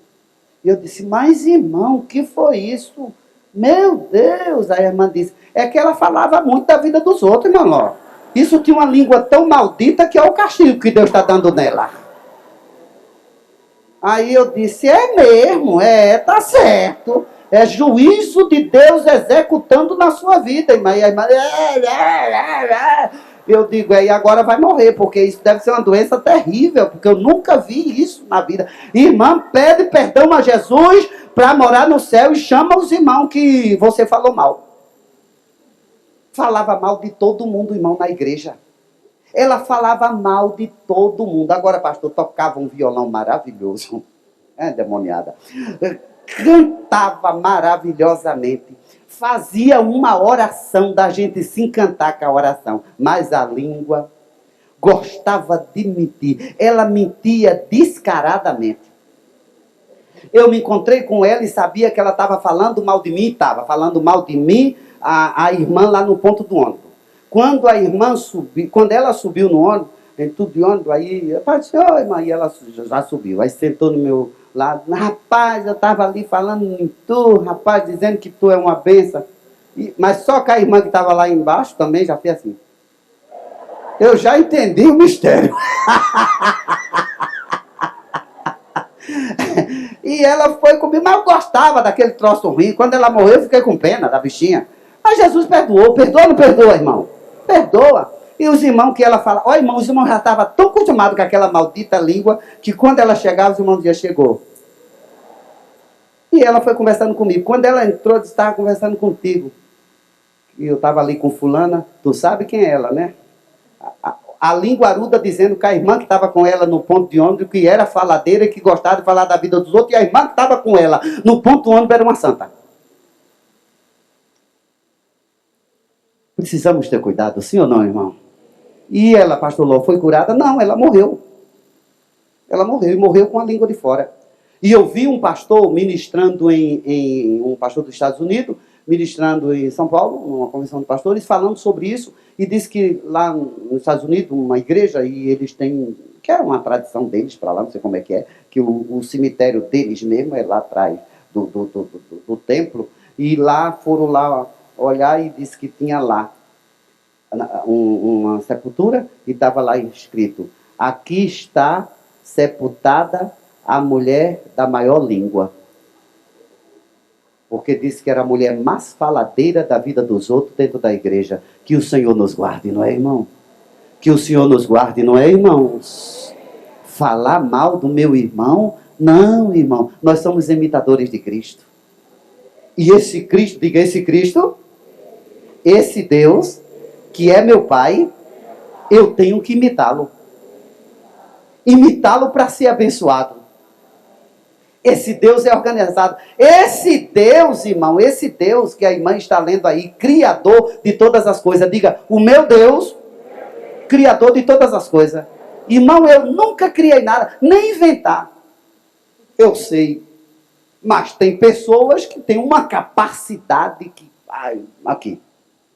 E eu disse, mas irmão, o que foi isso? Meu Deus! Aí a irmã disse, é que ela falava muito da vida dos outros, irmão Ló. Isso tinha uma língua tão maldita que é o castigo que Deus está dando nela. Aí eu disse, é mesmo, tá certo. É juízo de Deus executando na sua vida, irmã. E a irmã, eu digo, e agora vai morrer, porque isso deve ser uma doença terrível, porque eu nunca vi isso na vida. Irmã, pede perdão a Jesus para morar no céu e chama os irmãos que você falou mal. Falava mal de todo mundo, irmão, na igreja. Ela falava mal de todo mundo. Agora, pastor, tocava um violão maravilhoso. Demoniada. Cantava maravilhosamente. Fazia uma oração da gente se encantar com a oração. Mas a língua gostava de mentir. Ela mentia descaradamente. Eu me encontrei com ela e sabia que ela estava falando mal de mim. Estava falando mal de mim, a irmã lá no ponto do ônibus. Quando a irmã subiu, quando ela subiu no ônibus, em tudo de ônibus, aí eu disse, oi, irmã, e ela já subiu. Aí sentou no meu lado. Rapaz, eu estava ali falando em tu, rapaz, dizendo que tu é uma bênção. Mas só que a irmã que estava lá embaixo também já fez assim. Eu já entendi o mistério. E ela foi comigo, mas eu gostava daquele troço ruim. Quando ela morreu, eu fiquei com pena da bichinha. Mas Jesus perdoou. Perdoa ou não perdoa, irmão? Perdoa. E os irmãos que ela fala, irmão, os irmãos já estavam tão acostumados com aquela maldita língua, que quando ela chegava, os irmãos diziam, chegou. E ela foi conversando comigo. Quando ela entrou, eu estava conversando contigo. e eu estava ali com fulana, tu sabe quem é ela, né? A linguaruda dizendo que a irmã que estava com ela no ponto de ônibus, que era faladeira e que gostava de falar da vida dos outros, e a irmã que estava com ela no ponto de ônibus era uma santa. Precisamos ter cuidado, sim ou não, irmão? E ela, pastor Ló, foi curada? Não, ela morreu. Ela morreu, e morreu com a língua de fora. E eu vi um pastor ministrando um pastor dos Estados Unidos, ministrando em São Paulo, numa convenção de pastores, falando sobre isso, e disse que lá nos Estados Unidos, uma igreja, e eles têm, que é uma tradição deles para lá, não sei como é, que o cemitério deles mesmo é lá atrás do templo, e lá foram lá olhar e disse que tinha lá uma sepultura, e estava lá escrito: aqui está sepultada a mulher da maior língua. Porque disse que era a mulher mais faladeira da vida dos outros dentro da igreja. Que o Senhor nos guarde, não é, irmão? Que o Senhor nos guarde, não é, irmãos? Falar mal do meu irmão? Não, irmão. Nós somos imitadores de Cristo. E esse Cristo, diga, esse Cristo, esse Deus, que é meu Pai, eu tenho que imitá-lo. Imitá-lo para ser abençoado. Esse Deus é organizado. Esse Deus, irmão, esse Deus que a irmã está lendo aí, Criador de todas as coisas. Diga, o meu Deus, Criador de todas as coisas. Irmão, eu nunca criei nada, nem inventar. Eu sei. Mas tem pessoas que têm uma capacidade que... aqui.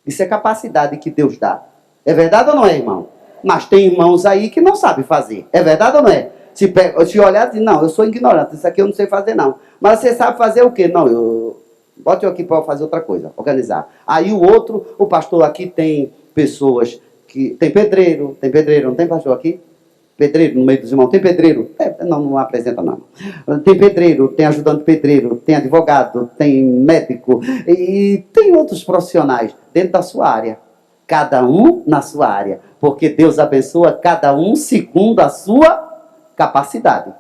Isso é capacidade que Deus dá. É verdade ou não é, irmão? Mas tem irmãos aí que não sabem fazer. É verdade ou não é? Se olhar e dizer, não, eu sou ignorante, isso aqui eu não sei fazer não. Mas você sabe fazer o quê? Não, bote eu aqui para fazer outra coisa, organizar. Aí o pastor aqui tem pessoas que... Tem pedreiro, não tem pastor aqui? Pedreiro no meio dos irmãos, tem pedreiro? Não apresenta não. Tem pedreiro, tem ajudante pedreiro, tem advogado, tem médico, e tem outros profissionais dentro da sua área. Cada um na sua área, porque Deus abençoa cada um segundo a sua capacidade.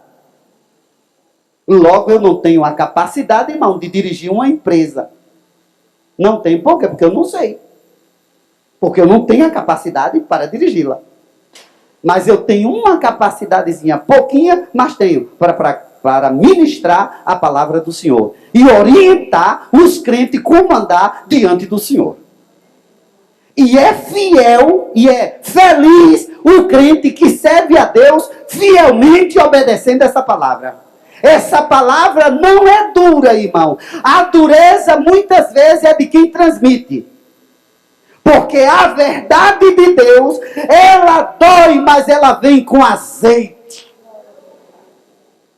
Logo, eu não tenho a capacidade, irmão, de dirigir uma empresa. Não tenho. Por quê? Porque eu não sei. Porque eu não tenho a capacidade para dirigi-la. Mas eu tenho uma capacidadezinha, pouquinha, mas tenho para ministrar a palavra do Senhor. E orientar os crentes como andar diante do Senhor. E é fiel e é feliz o crente que serve a Deus fielmente obedecendo essa palavra. Essa palavra não é dura, irmão. A dureza muitas vezes é de quem transmite. Porque a verdade de Deus, ela dói, mas ela vem com azeite.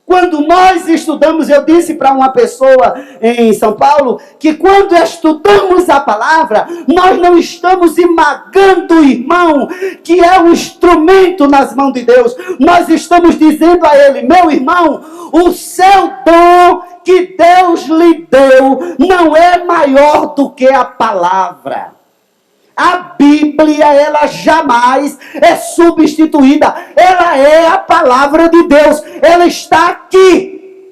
Quando nós estudamos, eu disse para uma pessoa em São Paulo, que quando estudamos a palavra, nós não estamos esmagando o irmão, que é um instrumento nas mãos de Deus. Nós estamos dizendo a ele, meu irmão, o seu dom que Deus lhe deu não é maior do que a palavra. A Bíblia, ela jamais é substituída. Ela é a palavra de Deus. Ela está aqui.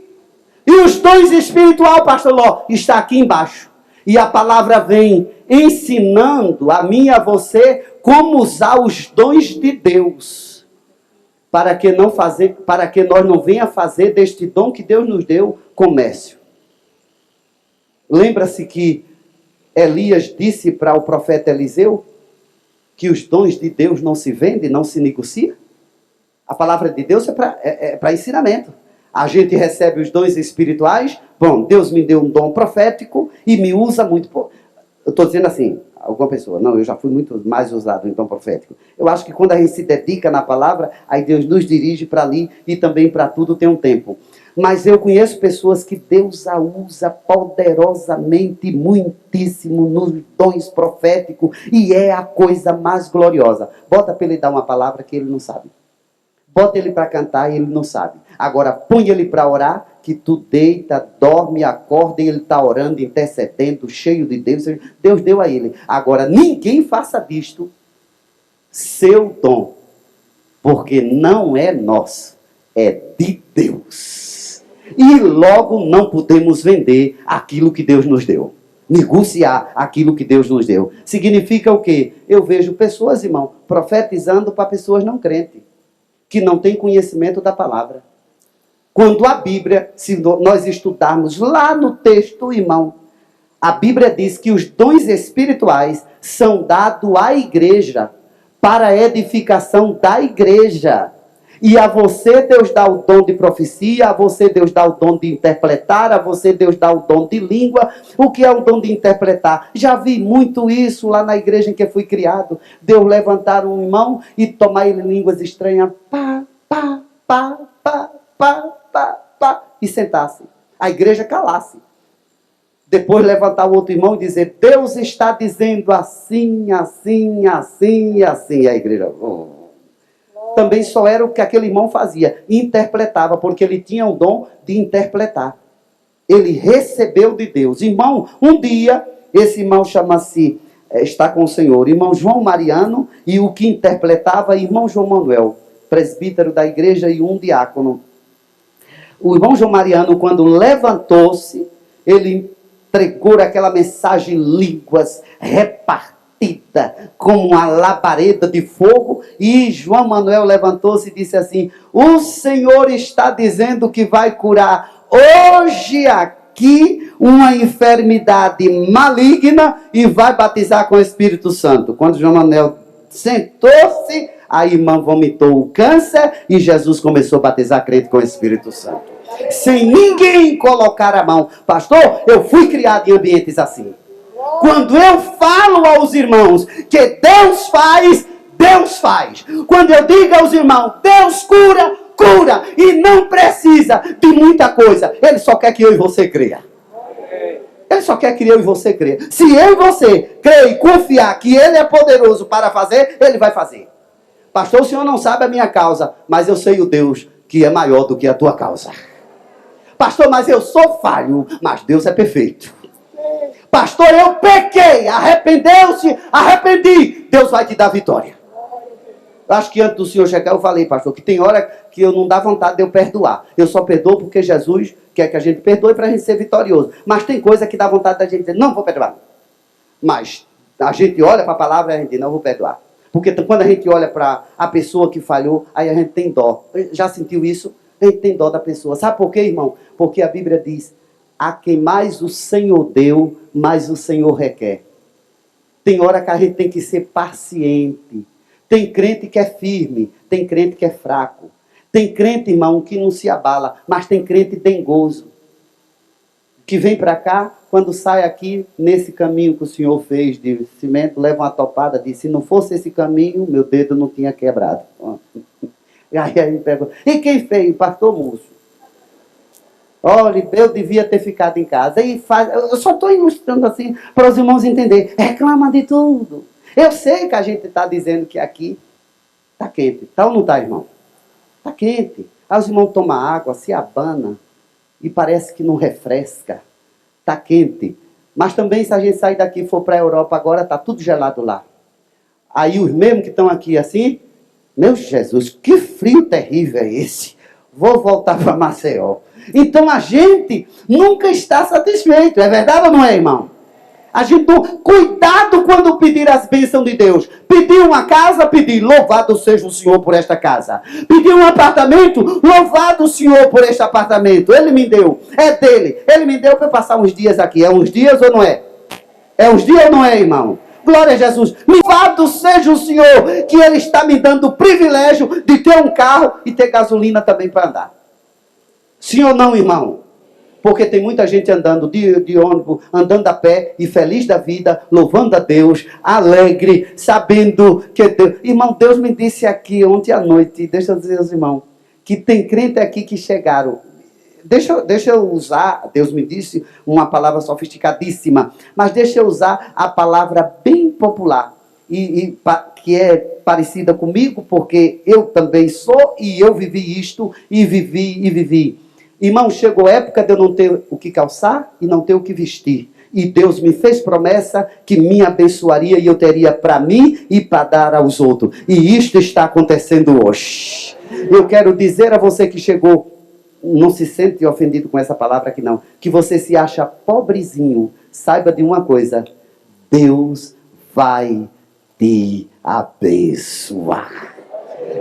E os dons espirituais, pastor Ló, está aqui embaixo. E a palavra vem ensinando a mim e a você como usar os dons de Deus. Para que nós não venha fazer deste dom que Deus nos deu comércio. Lembra-se que Elias disse para o profeta Eliseu que os dons de Deus não se vendem, não se negocia. A palavra de Deus é para ensinamento. A gente recebe os dons espirituais. Bom, Deus me deu um dom profético e me usa muito. Eu estou dizendo assim, alguma pessoa, não, eu já fui muito mais usado em dom profético. Eu acho que quando a gente se dedica na palavra, aí Deus nos dirige para ali e também para tudo tem um tempo. Mas eu conheço pessoas que Deus a usa poderosamente, muitíssimo, nos dons proféticos, e é a coisa mais gloriosa. Bota para ele dar uma palavra que ele não sabe. Bota ele para cantar e ele não sabe. Agora, põe ele para orar, que tu deita, dorme, acorda, e ele está orando, intercedendo, cheio de Deus. Deus deu a ele. Agora, ninguém faça disto seu dom, porque não é nosso, é de Deus. E logo não podemos vender aquilo que Deus nos deu. negociar aquilo que Deus nos deu. Significa o quê? Eu vejo pessoas, irmão, profetizando para pessoas não crentes, que não têm conhecimento da palavra. Quando a Bíblia, se nós estudarmos lá no texto, irmão, a Bíblia diz que os dons espirituais são dados à igreja, para a edificação da igreja. E a você Deus dá o dom de profecia, a você Deus dá o dom de interpretar, a você Deus dá o dom de língua. O que é o dom de interpretar? Já vi muito isso lá na igreja em que fui criado. Deus levantar um irmão e tomar ele línguas estranhas. Pá, pá, pá, pá, pá, pá, pá. E sentar-se. A igreja calasse. Depois levantar o outro irmão e dizer, Deus está dizendo assim, assim, assim e assim. E a igreja... Também só era o que aquele irmão fazia. Interpretava, porque ele tinha o dom de interpretar. Ele recebeu de Deus. Irmão, um dia, esse irmão chama-se, está com o Senhor, irmão João Mariano, e o que interpretava, irmão João Manuel, presbítero da igreja e um diácono. O irmão João Mariano, quando levantou-se, ele entregou aquela mensagem em línguas repartidas, como uma labareda de fogo, e João Manuel levantou-se e disse assim, o Senhor está dizendo que vai curar hoje aqui uma enfermidade maligna e vai batizar com o Espírito Santo. Quando João Manuel sentou-se, a irmã vomitou o câncer e Jesus começou a batizar crente com o Espírito Santo. Sem ninguém colocar a mão. Pastor, eu fui criado em ambientes assim. Quando eu falo aos irmãos que Deus faz, Deus faz. Quando eu digo aos irmãos, Deus cura, cura. E não precisa de muita coisa. Ele só quer que eu e você creia. Ele só quer que eu e você creia. Se eu e você crer e confiar que Ele é poderoso para fazer, Ele vai fazer. Pastor, o senhor não sabe a minha causa, mas eu sei o Deus que é maior do que a tua causa. Pastor, mas eu sou falho, mas Deus é perfeito. Pastor, eu pequei, arrependeu-se, arrependi. Deus vai te dar vitória. Acho que antes do senhor chegar eu falei, pastor, que tem hora que eu não dá vontade de eu perdoar. Eu só perdoo porque Jesus quer que a gente perdoe para a gente ser vitorioso. Mas tem coisa que dá vontade da gente dizer, não vou perdoar. Mas a gente olha para a palavra e a gente diz, não vou perdoar. Porque quando a gente olha para a pessoa que falhou, aí a gente tem dó. Já sentiu isso? A gente tem dó da pessoa. Sabe por quê, irmão? Porque a Bíblia diz, a quem mais o Senhor deu, mais o Senhor requer. Tem hora que a gente tem que ser paciente. Tem crente que é firme, tem crente que é fraco. Tem crente, irmão, que não se abala, mas tem crente dengoso. Que vem para cá, quando sai aqui, nesse caminho que o Senhor fez de cimento, leva uma topada, diz, se não fosse esse caminho, meu dedo não tinha quebrado. E aí ele pegou, e quem fez? Pastor Múcio. Olha, eu devia ter ficado em casa. E faz, eu só estou ilustrando assim, para os irmãos entenderem. Reclama de tudo. Eu sei que a gente está dizendo que aqui está quente. Está ou não está, irmão? Está quente. Aí os irmãos tomam água, se abana, e parece que não refresca. Está quente. Mas também, se a gente sair daqui e for para a Europa agora, está tudo gelado lá. Aí os mesmos que estão aqui assim, meu Jesus, que frio terrível é esse? Vou voltar para Maceió. Então a gente nunca está satisfeito. É verdade ou não é, irmão? A gente não... Cuidado quando pedir as bênçãos de Deus. Pedir uma casa, pedir, louvado seja o Senhor por esta casa. Pedir um apartamento, louvado o Senhor por este apartamento. Ele me deu, é dele. Ele me deu para passar uns dias aqui. É uns dias ou não é? É uns dias ou não é, irmão? Glória a Jesus. Louvado seja o Senhor, que Ele está me dando o privilégio de ter um carro e ter gasolina também para andar. Sim ou não, irmão? Porque tem muita gente andando de ônibus, andando a pé e feliz da vida, louvando a Deus, alegre, sabendo que Deus... Irmão, Deus me disse aqui ontem à noite, deixa eu dizer aos irmãos, que tem crente aqui que chegaram. Deixa eu usar, Deus me disse uma palavra sofisticadíssima, mas deixa eu usar a palavra bem popular, que é parecida comigo, porque eu também sou, e eu vivi isto, e vivi. Irmão, chegou a época de eu não ter o que calçar e não ter o que vestir. E Deus me fez promessa que me abençoaria e eu teria para mim e para dar aos outros. E isto está acontecendo hoje. Eu quero dizer a você que chegou não se sente ofendido com essa palavra aqui não, que você se acha pobrezinho, saiba de uma coisa: Deus vai te abençoar.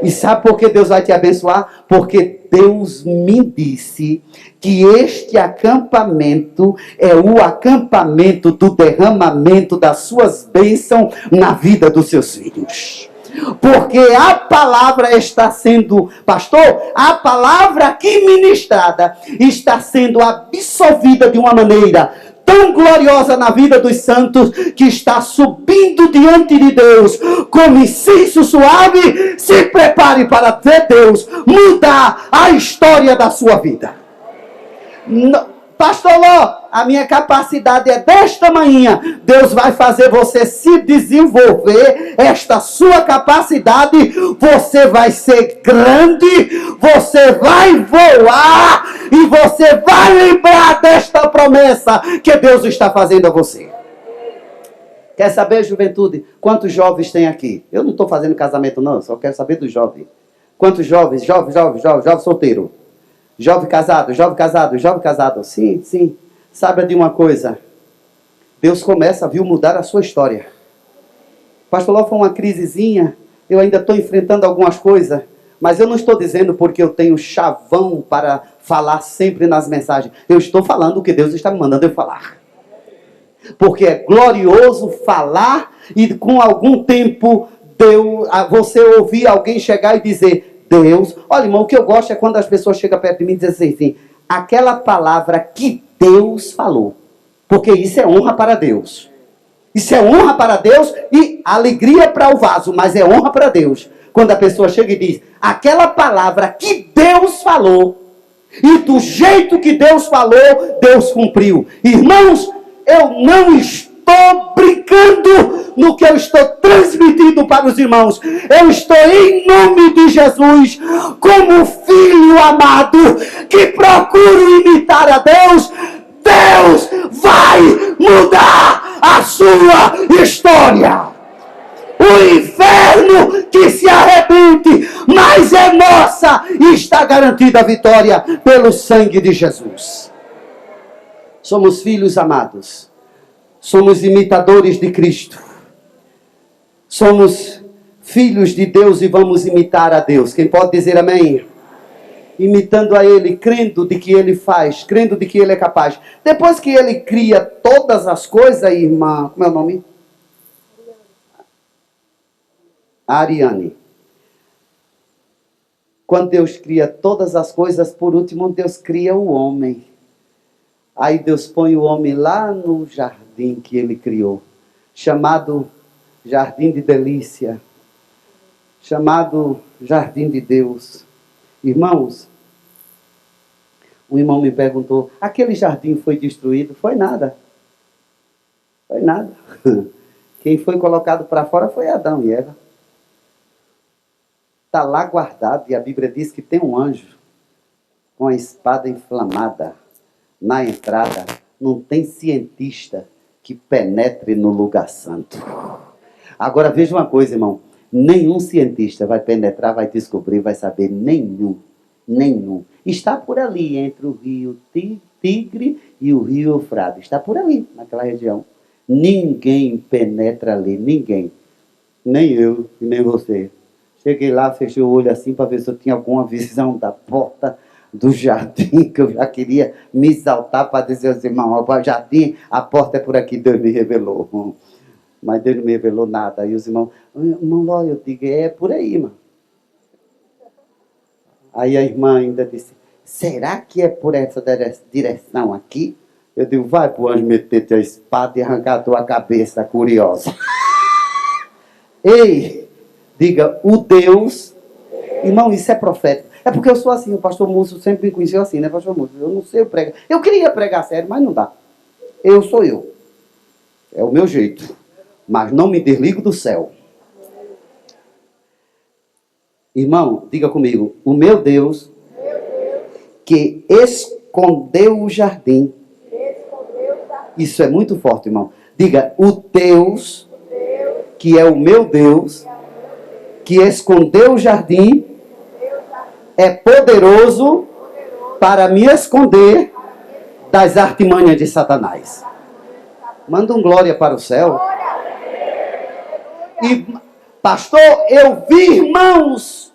E sabe por que Deus vai te abençoar? Porque Deus me disse que este acampamento é o acampamento do derramamento das suas bênçãos na vida dos seus filhos. Porque a palavra está sendo, pastor, a palavra aqui ministrada está sendo absorvida de uma maneira tão gloriosa na vida dos santos, que está subindo diante de Deus como incenso suave. Se prepare para ver Deus mudar a história da sua vida. Pastor Ló, a minha capacidade é desta manhã. Deus vai fazer você se desenvolver, esta sua capacidade. Você vai ser grande, você vai voar e você vai lembrar desta promessa que Deus está fazendo a você. Quer saber, juventude, quantos jovens tem aqui? Eu não estou fazendo casamento não, só quero saber dos jovens. Quantos jovens? Jovem solteiro. Jovem casado. Sim, sim. Saiba de uma coisa. Deus começa, mudar a sua história. Pastor Ló, foi uma crisezinha. Eu ainda estou enfrentando algumas coisas. Mas eu não estou dizendo porque eu tenho chavão para falar sempre nas mensagens. Eu estou falando o que Deus está me mandando eu falar. Porque é glorioso falar e com algum tempo você ouvir alguém chegar e dizer: Deus, olha, irmão, o que eu gosto é quando as pessoas chegam perto de mim e dizem assim, aquela palavra que Deus falou. Porque isso é honra para Deus. Isso é honra para Deus e alegria para o vaso, mas é honra para Deus. Quando a pessoa chega e diz, aquela palavra que Deus falou, e do jeito que Deus falou, Deus cumpriu. Irmãos, eu não estou brincando no que eu estou transmitindo para os irmãos. Eu estou em nome de Jesus, como filho amado, que procuro imitar a Deus. Deus vai mudar a sua história. O inferno que se arrebente, mas é nossa e está garantida a vitória pelo sangue de Jesus. Somos filhos amados. Somos imitadores de Cristo. Somos filhos de Deus e vamos imitar a Deus. Quem pode dizer amém? Imitando a Ele, crendo de que Ele faz, crendo de que Ele é capaz. Depois que Ele cria todas as coisas, irmã, como é o nome? Ariane. Quando Deus cria todas as coisas, por último, Deus cria o homem. Aí Deus põe o homem lá no jardim que Ele criou, chamado Jardim de Delícia, chamado Jardim de Deus. Irmãos, um irmão me perguntou, aquele jardim foi destruído? Foi nada. Foi nada. Quem foi colocado para fora foi Adão e Eva. Está lá guardado, e a Bíblia diz que tem um anjo com a espada inflamada na entrada. Não tem cientista que penetre no lugar santo. Agora veja uma coisa, irmão. Nenhum cientista vai penetrar, vai descobrir, vai saber. Nenhum. Está por ali, entre o rio Tigre e o rio Eufrates. Está por ali, naquela região. Ninguém penetra ali, ninguém. Nem eu e nem você. Cheguei lá, fechei o olho assim para ver se eu tinha alguma visão da porta do jardim, que eu já queria me exaltar para dizer aos irmãos, o jardim, a porta é por aqui, Deus me revelou. Mas Deus não me revelou nada. Aí os irmãos, irmão Ló, eu digo, é por aí, irmão. Aí a irmã ainda disse, será que é por essa direção aqui? Eu digo, vai pro anjo meter a espada e arrancar a tua cabeça, curiosa. Ei, diga, o Deus, irmão, isso é profético. É porque eu sou assim, o pastor Múcio sempre me conheceu assim, né, pastor Múcio? Eu não sei pregar. Eu queria pregar sério, mas não dá. Eu sou eu. É o meu jeito. Mas não me desligo do céu. Irmão, diga comigo. O meu Deus, que escondeu o jardim. Isso é muito forte, irmão. Diga, o Deus, que é o meu Deus, que escondeu o jardim, é poderoso para me esconder das artimanhas de Satanás. Manda um glória para o céu. E, pastor, eu vi irmãos,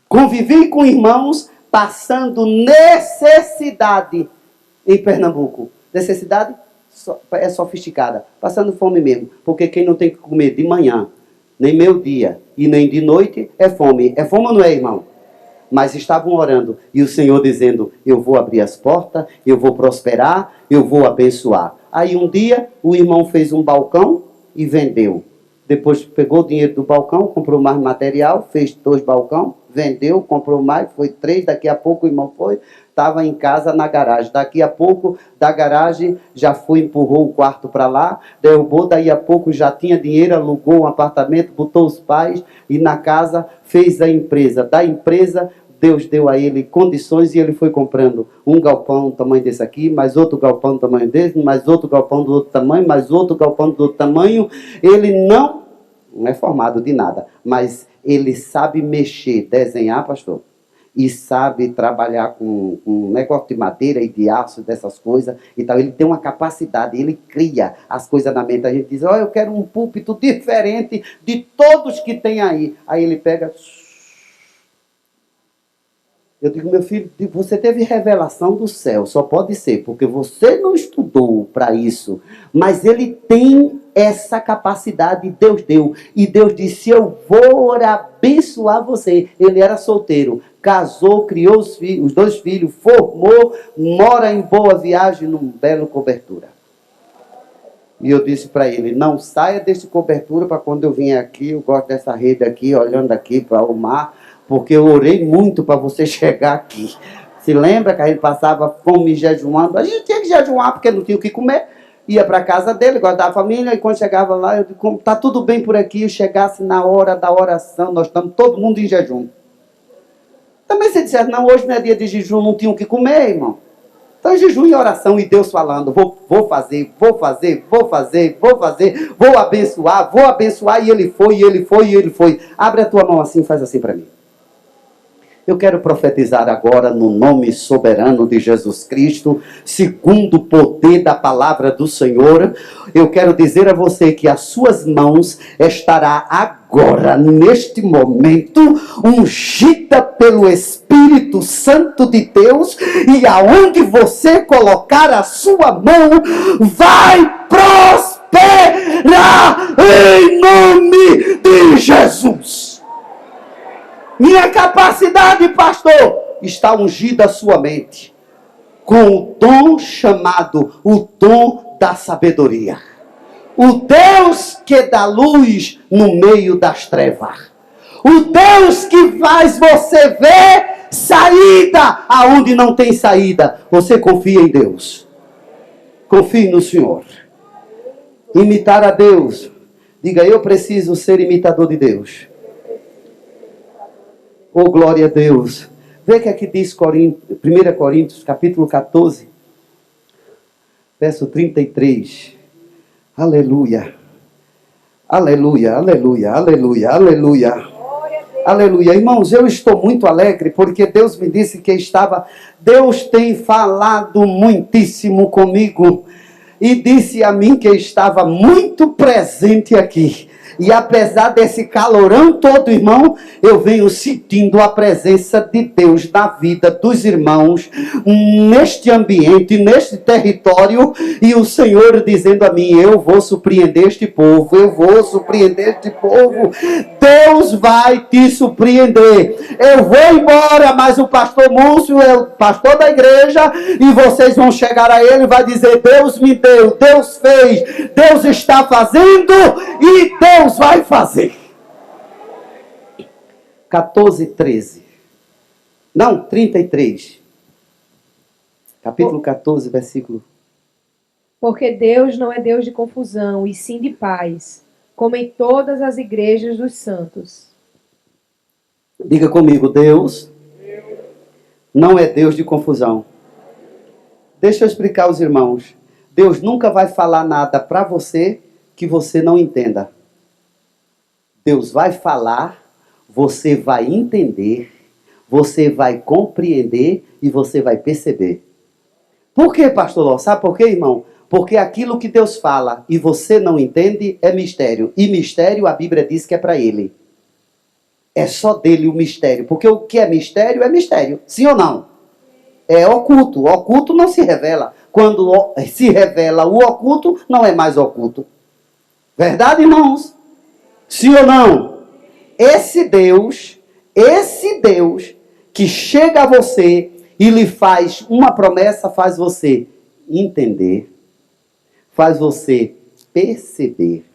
convivi com irmãos passando necessidade em Pernambuco. Necessidade é sofisticada, passando fome mesmo. Porque quem não tem que comer de manhã, nem meio-dia e nem de noite, é fome. É fome ou não é, irmão? Mas estavam orando e o Senhor dizendo: eu vou abrir as portas, eu vou prosperar, eu vou abençoar. Aí um dia o irmão fez um balcão e vendeu. Depois pegou o dinheiro do balcão, comprou mais material, fez 2 balcões, vendeu, comprou mais, foi 3, daqui a pouco o irmão foi, estava em casa na garagem. Daqui a pouco, da garagem, já foi, empurrou o quarto para lá, derrubou, daí a pouco já tinha dinheiro, alugou um apartamento, botou os pais e na casa fez a empresa. Da empresa, Deus deu a ele condições e ele foi comprando um galpão do tamanho desse aqui, mais outro galpão do tamanho desse, mais outro galpão do outro tamanho, mais outro galpão do outro tamanho. Ele não é formado de nada, mas ele sabe mexer, desenhar, pastor, e sabe trabalhar com negócio de madeira e de aço, dessas coisas e tal. Ele tem uma capacidade, ele cria as coisas na mente. A gente diz: eu quero um púlpito diferente de todos que tem aí. Aí ele pega... Eu digo: meu filho, você teve revelação do céu, só pode ser, porque você não estudou para isso, mas ele tem essa capacidade, Deus deu, e Deus disse: eu vou abençoar você. Ele era solteiro, casou, criou os 2 filhos, formou, mora em Boa Viagem, num belo cobertura. E eu disse para ele: não saia desse cobertura para quando eu vim aqui, eu gosto dessa rede aqui, olhando aqui para o mar, porque eu orei muito para você chegar aqui. Se lembra que a gente passava fome jejuando? A gente tinha que jejuar porque não tinha o que comer. Ia para a casa dele, guardava a família, e quando chegava lá, eu digo: está tudo bem por aqui. Eu chegasse na hora da oração, nós estamos todo mundo em jejum. Também se dissesse: não, hoje não é dia de jejum, não tinha o que comer, irmão. Então jejum e oração, e Deus falando: vou fazer, vou fazer, vou fazer, vou fazer, vou abençoar, e ele foi, e ele foi, e ele foi. Abre a tua mão assim, faz assim para mim. Eu quero profetizar agora no nome soberano de Jesus Cristo, segundo o poder da palavra do Senhor. Eu quero dizer a você que as suas mãos estará agora, neste momento, ungida pelo Espírito Santo de Deus, e aonde você colocar a sua mão, vai prosperar em nome de Jesus. Minha capacidade, pastor, está ungida a sua mente com o dom chamado o dom da sabedoria. O Deus que dá luz no meio das trevas. O Deus que faz você ver saída aonde não tem saída. Você confia em Deus. Confie no Senhor. Imitar a Deus. Diga: eu preciso ser imitador de Deus. Oh, glória a Deus. Vê o que aqui diz 1 Coríntios, capítulo 14, verso 33. Aleluia. Aleluia, aleluia, aleluia, aleluia. Aleluia. Irmãos, eu estou muito alegre porque Deus me disse que Deus tem falado muitíssimo comigo e disse a mim que estava muito presente aqui. E apesar desse calorão todo, irmão, eu venho sentindo a presença de Deus na vida dos irmãos, neste ambiente, neste território, e o Senhor dizendo a mim: eu vou surpreender este povo, eu vou surpreender este povo. Deus vai te surpreender. Eu vou embora, mas o pastor Múcio é o pastor da igreja, e vocês vão chegar a ele e vai dizer: Deus me deu, Deus fez, Deus está fazendo, e Deus vai fazer. 14:13. Não, 33. Capítulo 14, versículo. Porque Deus não é Deus de confusão, e sim de paz, como em todas as igrejas dos santos. Diga comigo: Deus não é Deus de confusão. Deixa eu explicar aos irmãos. Deus nunca vai falar nada para você que você não entenda. Deus vai falar, você vai entender, você vai compreender e você vai perceber. Por quê, pastor Ló? Sabe por quê, irmão? Porque aquilo que Deus fala e você não entende é mistério. E mistério, a Bíblia diz que é para ele. É só dele o mistério. Porque o que é mistério. Sim ou não? É oculto. O oculto não se revela. Quando se revela o oculto, não é mais oculto. Verdade, irmãos? Sim ou não? Esse Deus que chega a você e lhe faz uma promessa, faz você entender, faz você perceber,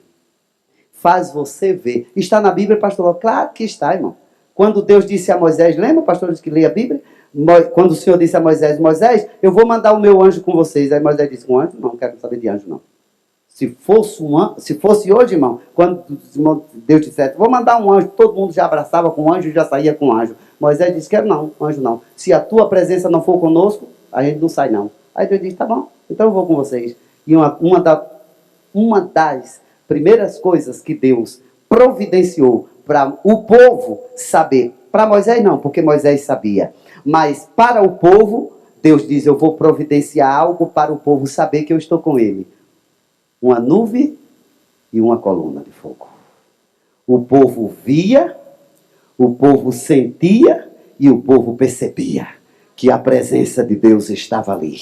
faz você ver. Está na Bíblia, pastor? Claro que está, irmão. Quando Deus disse a Moisés, lembra, pastor, que lê a Bíblia? Quando o Senhor disse a Moisés, Moisés, eu vou mandar o meu anjo com vocês. Aí Moisés disse, um anjo? Não quero saber de anjo, não. Se fosse hoje, irmão, quando Deus dissesse, vou mandar um anjo, todo mundo já abraçava com o anjo e já saía com o anjo. Moisés disse, quero não, anjo não. Se a tua presença não for conosco, a gente não sai não. Aí Deus disse, tá bom, então eu vou com vocês. E uma das primeiras coisas que Deus providenciou para o povo saber, para Moisés não, porque Moisés sabia, mas para o povo, Deus diz, eu vou providenciar algo para o povo saber que eu estou com ele. Uma nuvem e uma coluna de fogo. O povo via, o povo sentia e o povo percebia que a presença de Deus estava ali.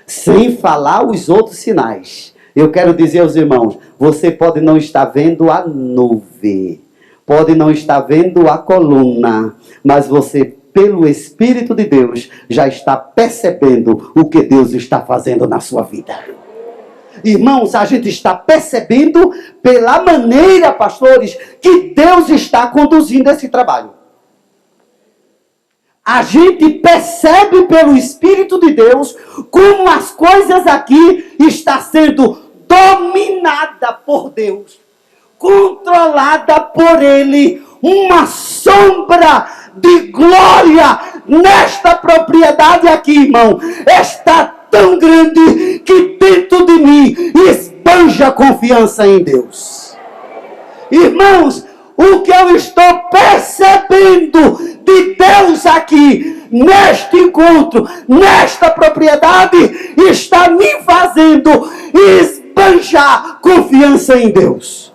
Sem falar os outros sinais. Eu quero dizer aos irmãos, você pode não estar vendo a nuvem, pode não estar vendo a coluna, mas você, pelo Espírito de Deus, já está percebendo o que Deus está fazendo na sua vida. Irmãos, a gente está percebendo pela maneira, pastores, que Deus está conduzindo esse trabalho. A gente percebe pelo Espírito de Deus como as coisas aqui estão sendo dominadas por Deus, controlada por Ele, uma sombra de glória nesta propriedade aqui, irmão, está tão grande que dentro de mim esbanja confiança em Deus. Irmãos, o que eu estou percebendo de Deus aqui, neste encontro, nesta propriedade, está me fazendo esbanjar confiança em Deus.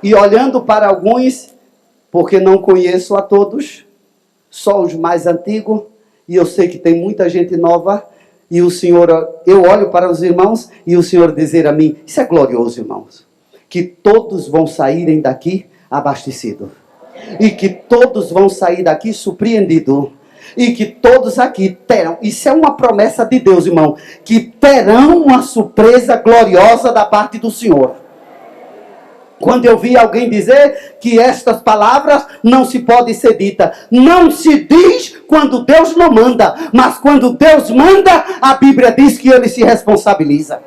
E olhando para alguns, porque não conheço a todos, só os mais antigos, e eu sei que tem muita gente nova, e o Senhor, eu olho para os irmãos, e o Senhor dizer a mim, isso é glorioso, irmãos, que todos vão saírem daqui abastecidos, e que todos vão sair daqui surpreendidos, e que todos aqui terão, isso é uma promessa de Deus, irmão, que terão uma surpresa gloriosa da parte do Senhor. Quando eu vi alguém dizer que estas palavras não se podem ser ditas, não se diz quando Deus não manda, mas quando Deus manda, a Bíblia diz que Ele se responsabiliza.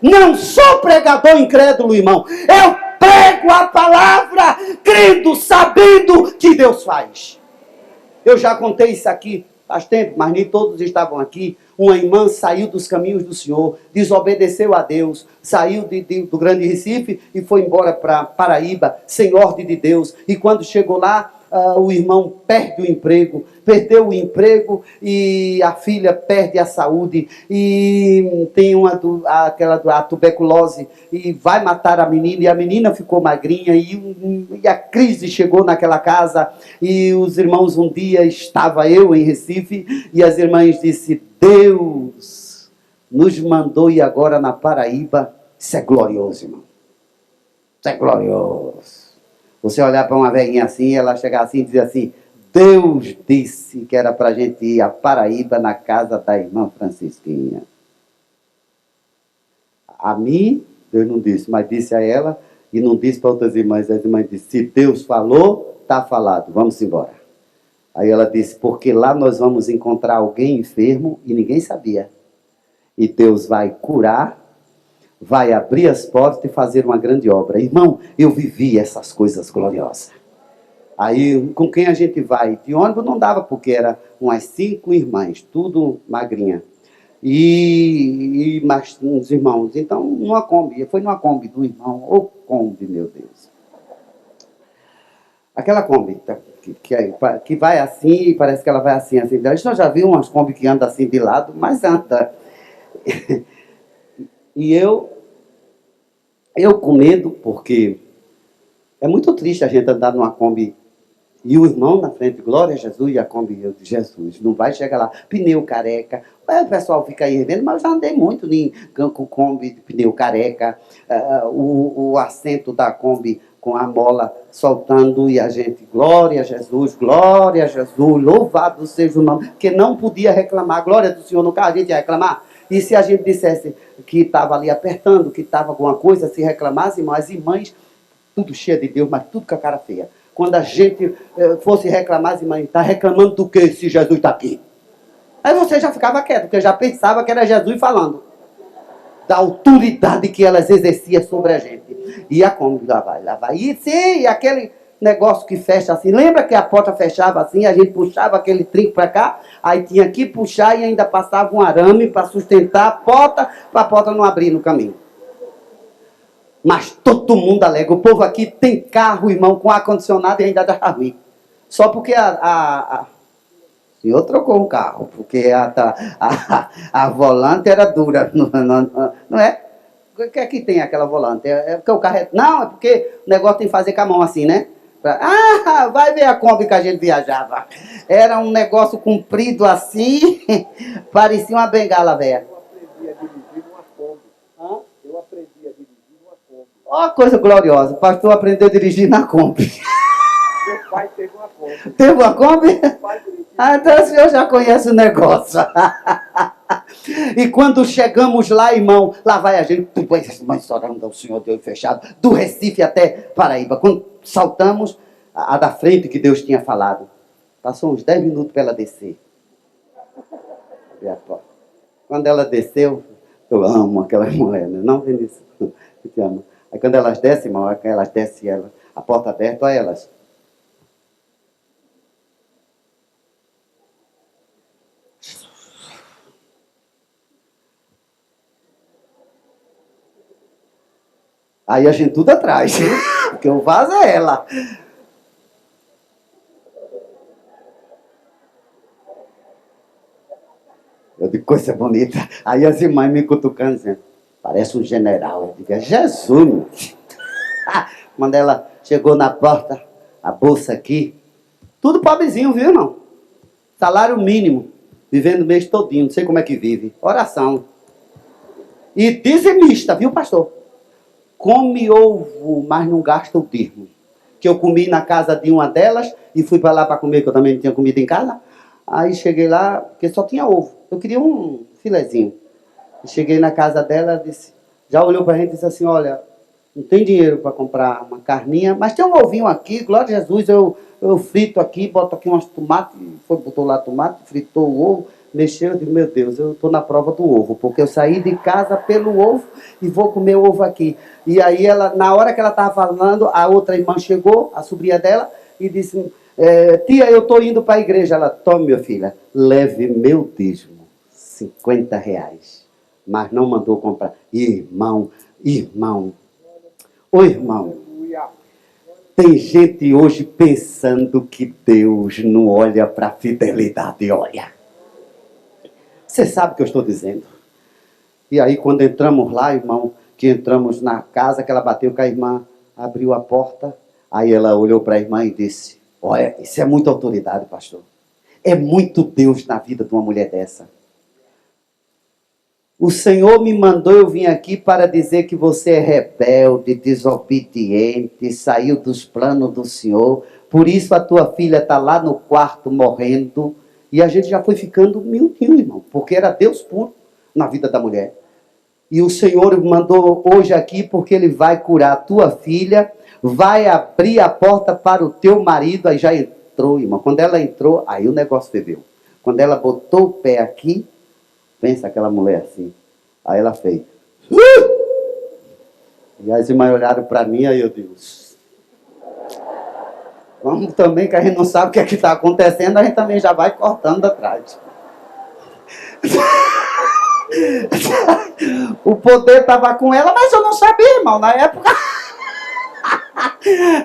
Não sou pregador incrédulo, irmão. Eu prego a palavra, crendo, sabendo que Deus faz. Eu já contei isso aqui faz tempo, mas nem todos estavam aqui. Uma irmã saiu dos caminhos do Senhor, desobedeceu a Deus, saiu do Grande Recife e foi embora para Paraíba, sem ordem de Deus. E quando chegou lá, o irmão perdeu o emprego e a filha perde a saúde e tem a tuberculose e vai matar a menina, e a menina ficou magrinha e a crise chegou naquela casa. E os irmãos, um dia estava eu em Recife e as irmãs disseram, Deus nos mandou ir agora na Paraíba. Isso é glorioso, irmão. Isso é glorioso. Você olhar para uma velhinha assim, ela chegar assim e dizer assim, Deus disse que era para a gente ir a Paraíba na casa da irmã Francisquinha. A mim, Deus não disse, mas disse a ela e não disse para outras irmãs. As irmãs disseram, se Deus falou, está falado, vamos embora. Aí ela disse, porque lá nós vamos encontrar alguém enfermo e ninguém sabia. E Deus vai curar, vai abrir as portas e fazer uma grande obra. Irmão, eu vivi essas coisas gloriosas. Aí, com quem a gente vai? De ônibus não dava, porque eram umas 5 irmãs, tudo magrinha. E mais uns irmãos. Então, numa Kombi. Foi numa Kombi do irmão. Ô Kombi, meu Deus. Aquela Kombi que vai assim e parece que ela vai assim. A gente já viu umas Kombi que andam assim de lado, mas anda. E eu com medo, porque é muito triste a gente andar numa Kombi e o irmão na frente, glória a Jesus, e a Kombi, eu de Jesus, não vai chegar lá, pneu careca. Aí o pessoal fica aí vendo, mas eu já andei muito com Kombi de pneu careca, o assento da Kombi com a mola soltando e a gente, glória a Jesus, louvado seja o nome, porque não podia reclamar, glória do Senhor no carro, a gente ia reclamar. E se a gente dissesse que estava ali apertando, que estava alguma coisa, se reclamasse, irmão, as irmãs, tudo cheia de Deus, mas tudo com a cara feia. Quando a gente fosse reclamar, as irmãs, está reclamando do que se Jesus está aqui? Aí você já ficava quieto, porque já pensava que era Jesus falando. Da autoridade que elas exerciam sobre a gente. E a Kombi, lá vai. E sim, aquele negócio que fecha assim. Lembra que a porta fechava assim, a gente puxava aquele trinco para cá, aí tinha que puxar e ainda passava um arame para sustentar a porta, para a porta não abrir no caminho. Mas todo mundo alega. O povo aqui tem carro, irmão, com ar-condicionado e ainda dá ruim. Só porque o senhor trocou um carro, porque a volante era dura, não é? O que é que tem aquela volante? É porque o carro é... Não, é porque o negócio tem que fazer com a mão assim, né? Vai ver a Kombi que a gente viajava. Era um negócio comprido assim, parecia uma bengala, velha. Eu aprendi a dirigir uma Kombi. Ó, coisa gloriosa. O pastor aprendeu a dirigir na Kombi. Meu pai teve uma Kombi. Teve uma Kombi? Meu pai dirigiu. Então o senhor já conhece o negócio. E quando chegamos lá, irmão, lá vai a gente, mas orando ao Senhor, Deus fechado, do Recife até Paraíba. Quando saltamos, a da frente que Deus tinha falado, passou uns 10 minutos para ela descer. Abri a porta. Quando ela desceu, eu amo aquelas mulheres, né? Não, Vinícius, eu te amo. Aí quando elas descem, irmão, a porta aberta, olha elas. Aí a gente tudo atrás, porque o vaso é ela. Eu digo, coisa bonita. Aí as irmãs me cutucando, dizendo, parece um general. Eu digo, é Jesus, meu. Quando ela chegou na porta, a bolsa aqui, tudo pobrezinho, viu, irmão? Salário mínimo, vivendo o mês todinho, não sei como é que vive. Oração. E dizimista, viu, pastor? Come ovo, mas não gasta o termo. Que eu comi na casa de uma delas e fui para lá para comer, que eu também não tinha comida em casa. Aí cheguei lá, porque só tinha ovo. Eu queria um filezinho. Cheguei na casa dela, disse, já olhou para a gente e disse assim, olha, não tem dinheiro para comprar uma carninha, mas tem um ovinho aqui, glória a Jesus, eu frito aqui, boto aqui umas tomates, botou lá tomate, fritou o ovo, mexeu, eu digo, meu Deus, eu estou na prova do ovo, porque eu saí de casa pelo ovo e vou comer o ovo aqui. E aí, ela, na hora que ela estava falando, a outra irmã chegou, a sobrinha dela, e disse, tia, eu estou indo para a igreja. Ela, tome, minha filha, leve meu dízimo, R$50. Mas não mandou comprar. Irmão, ô irmão, tem gente hoje pensando que Deus não olha para a fidelidade, olha. Você sabe o que eu estou dizendo. E aí, quando entramos lá, irmão, que entramos na casa, que ela bateu com a irmã, abriu a porta, aí ela olhou para a irmã e disse, olha, isso é muita autoridade, pastor. É muito Deus na vida de uma mulher dessa. O Senhor me mandou eu vim aqui para dizer que você é rebelde, desobediente, saiu dos planos do Senhor, por isso a tua filha está lá no quarto morrendo. E a gente já foi ficando miudinho, irmão, porque era Deus puro na vida da mulher. E o Senhor mandou hoje aqui porque Ele vai curar a tua filha, vai abrir a porta para o teu marido. Aí já entrou, irmão. Quando ela entrou, aí o negócio ferveu. Quando ela botou o pé aqui, pensa aquela mulher assim. Aí ela fez. E as irmãs olharam para mim, aí eu digo... Vamos também, que a gente não sabe o que é que está acontecendo, a gente também já vai cortando atrás. O poder estava com ela, mas eu não sabia, irmão, na época.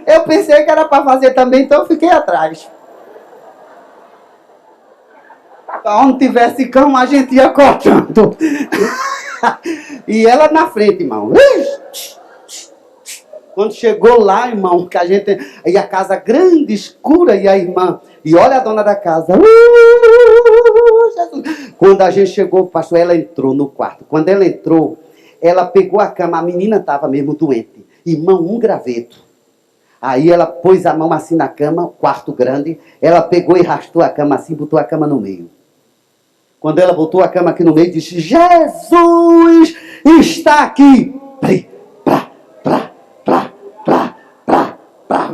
Eu pensei que era para fazer também, então eu fiquei atrás. Onde tivesse cão, a gente ia cortando. E ela na frente, irmão. Quando chegou lá, irmão, que a gente... E a casa grande, escura, e a irmã... E olha a dona da casa. Jesus. Quando a gente chegou, pastor, ela entrou no quarto. Quando ela entrou, ela pegou a cama. A menina estava mesmo doente. Irmão, um graveto. Aí ela pôs a mão assim na cama, quarto grande. Ela pegou e arrastou a cama assim, botou a cama no meio. Quando ela botou a cama aqui no meio, disse, Jesus está aqui.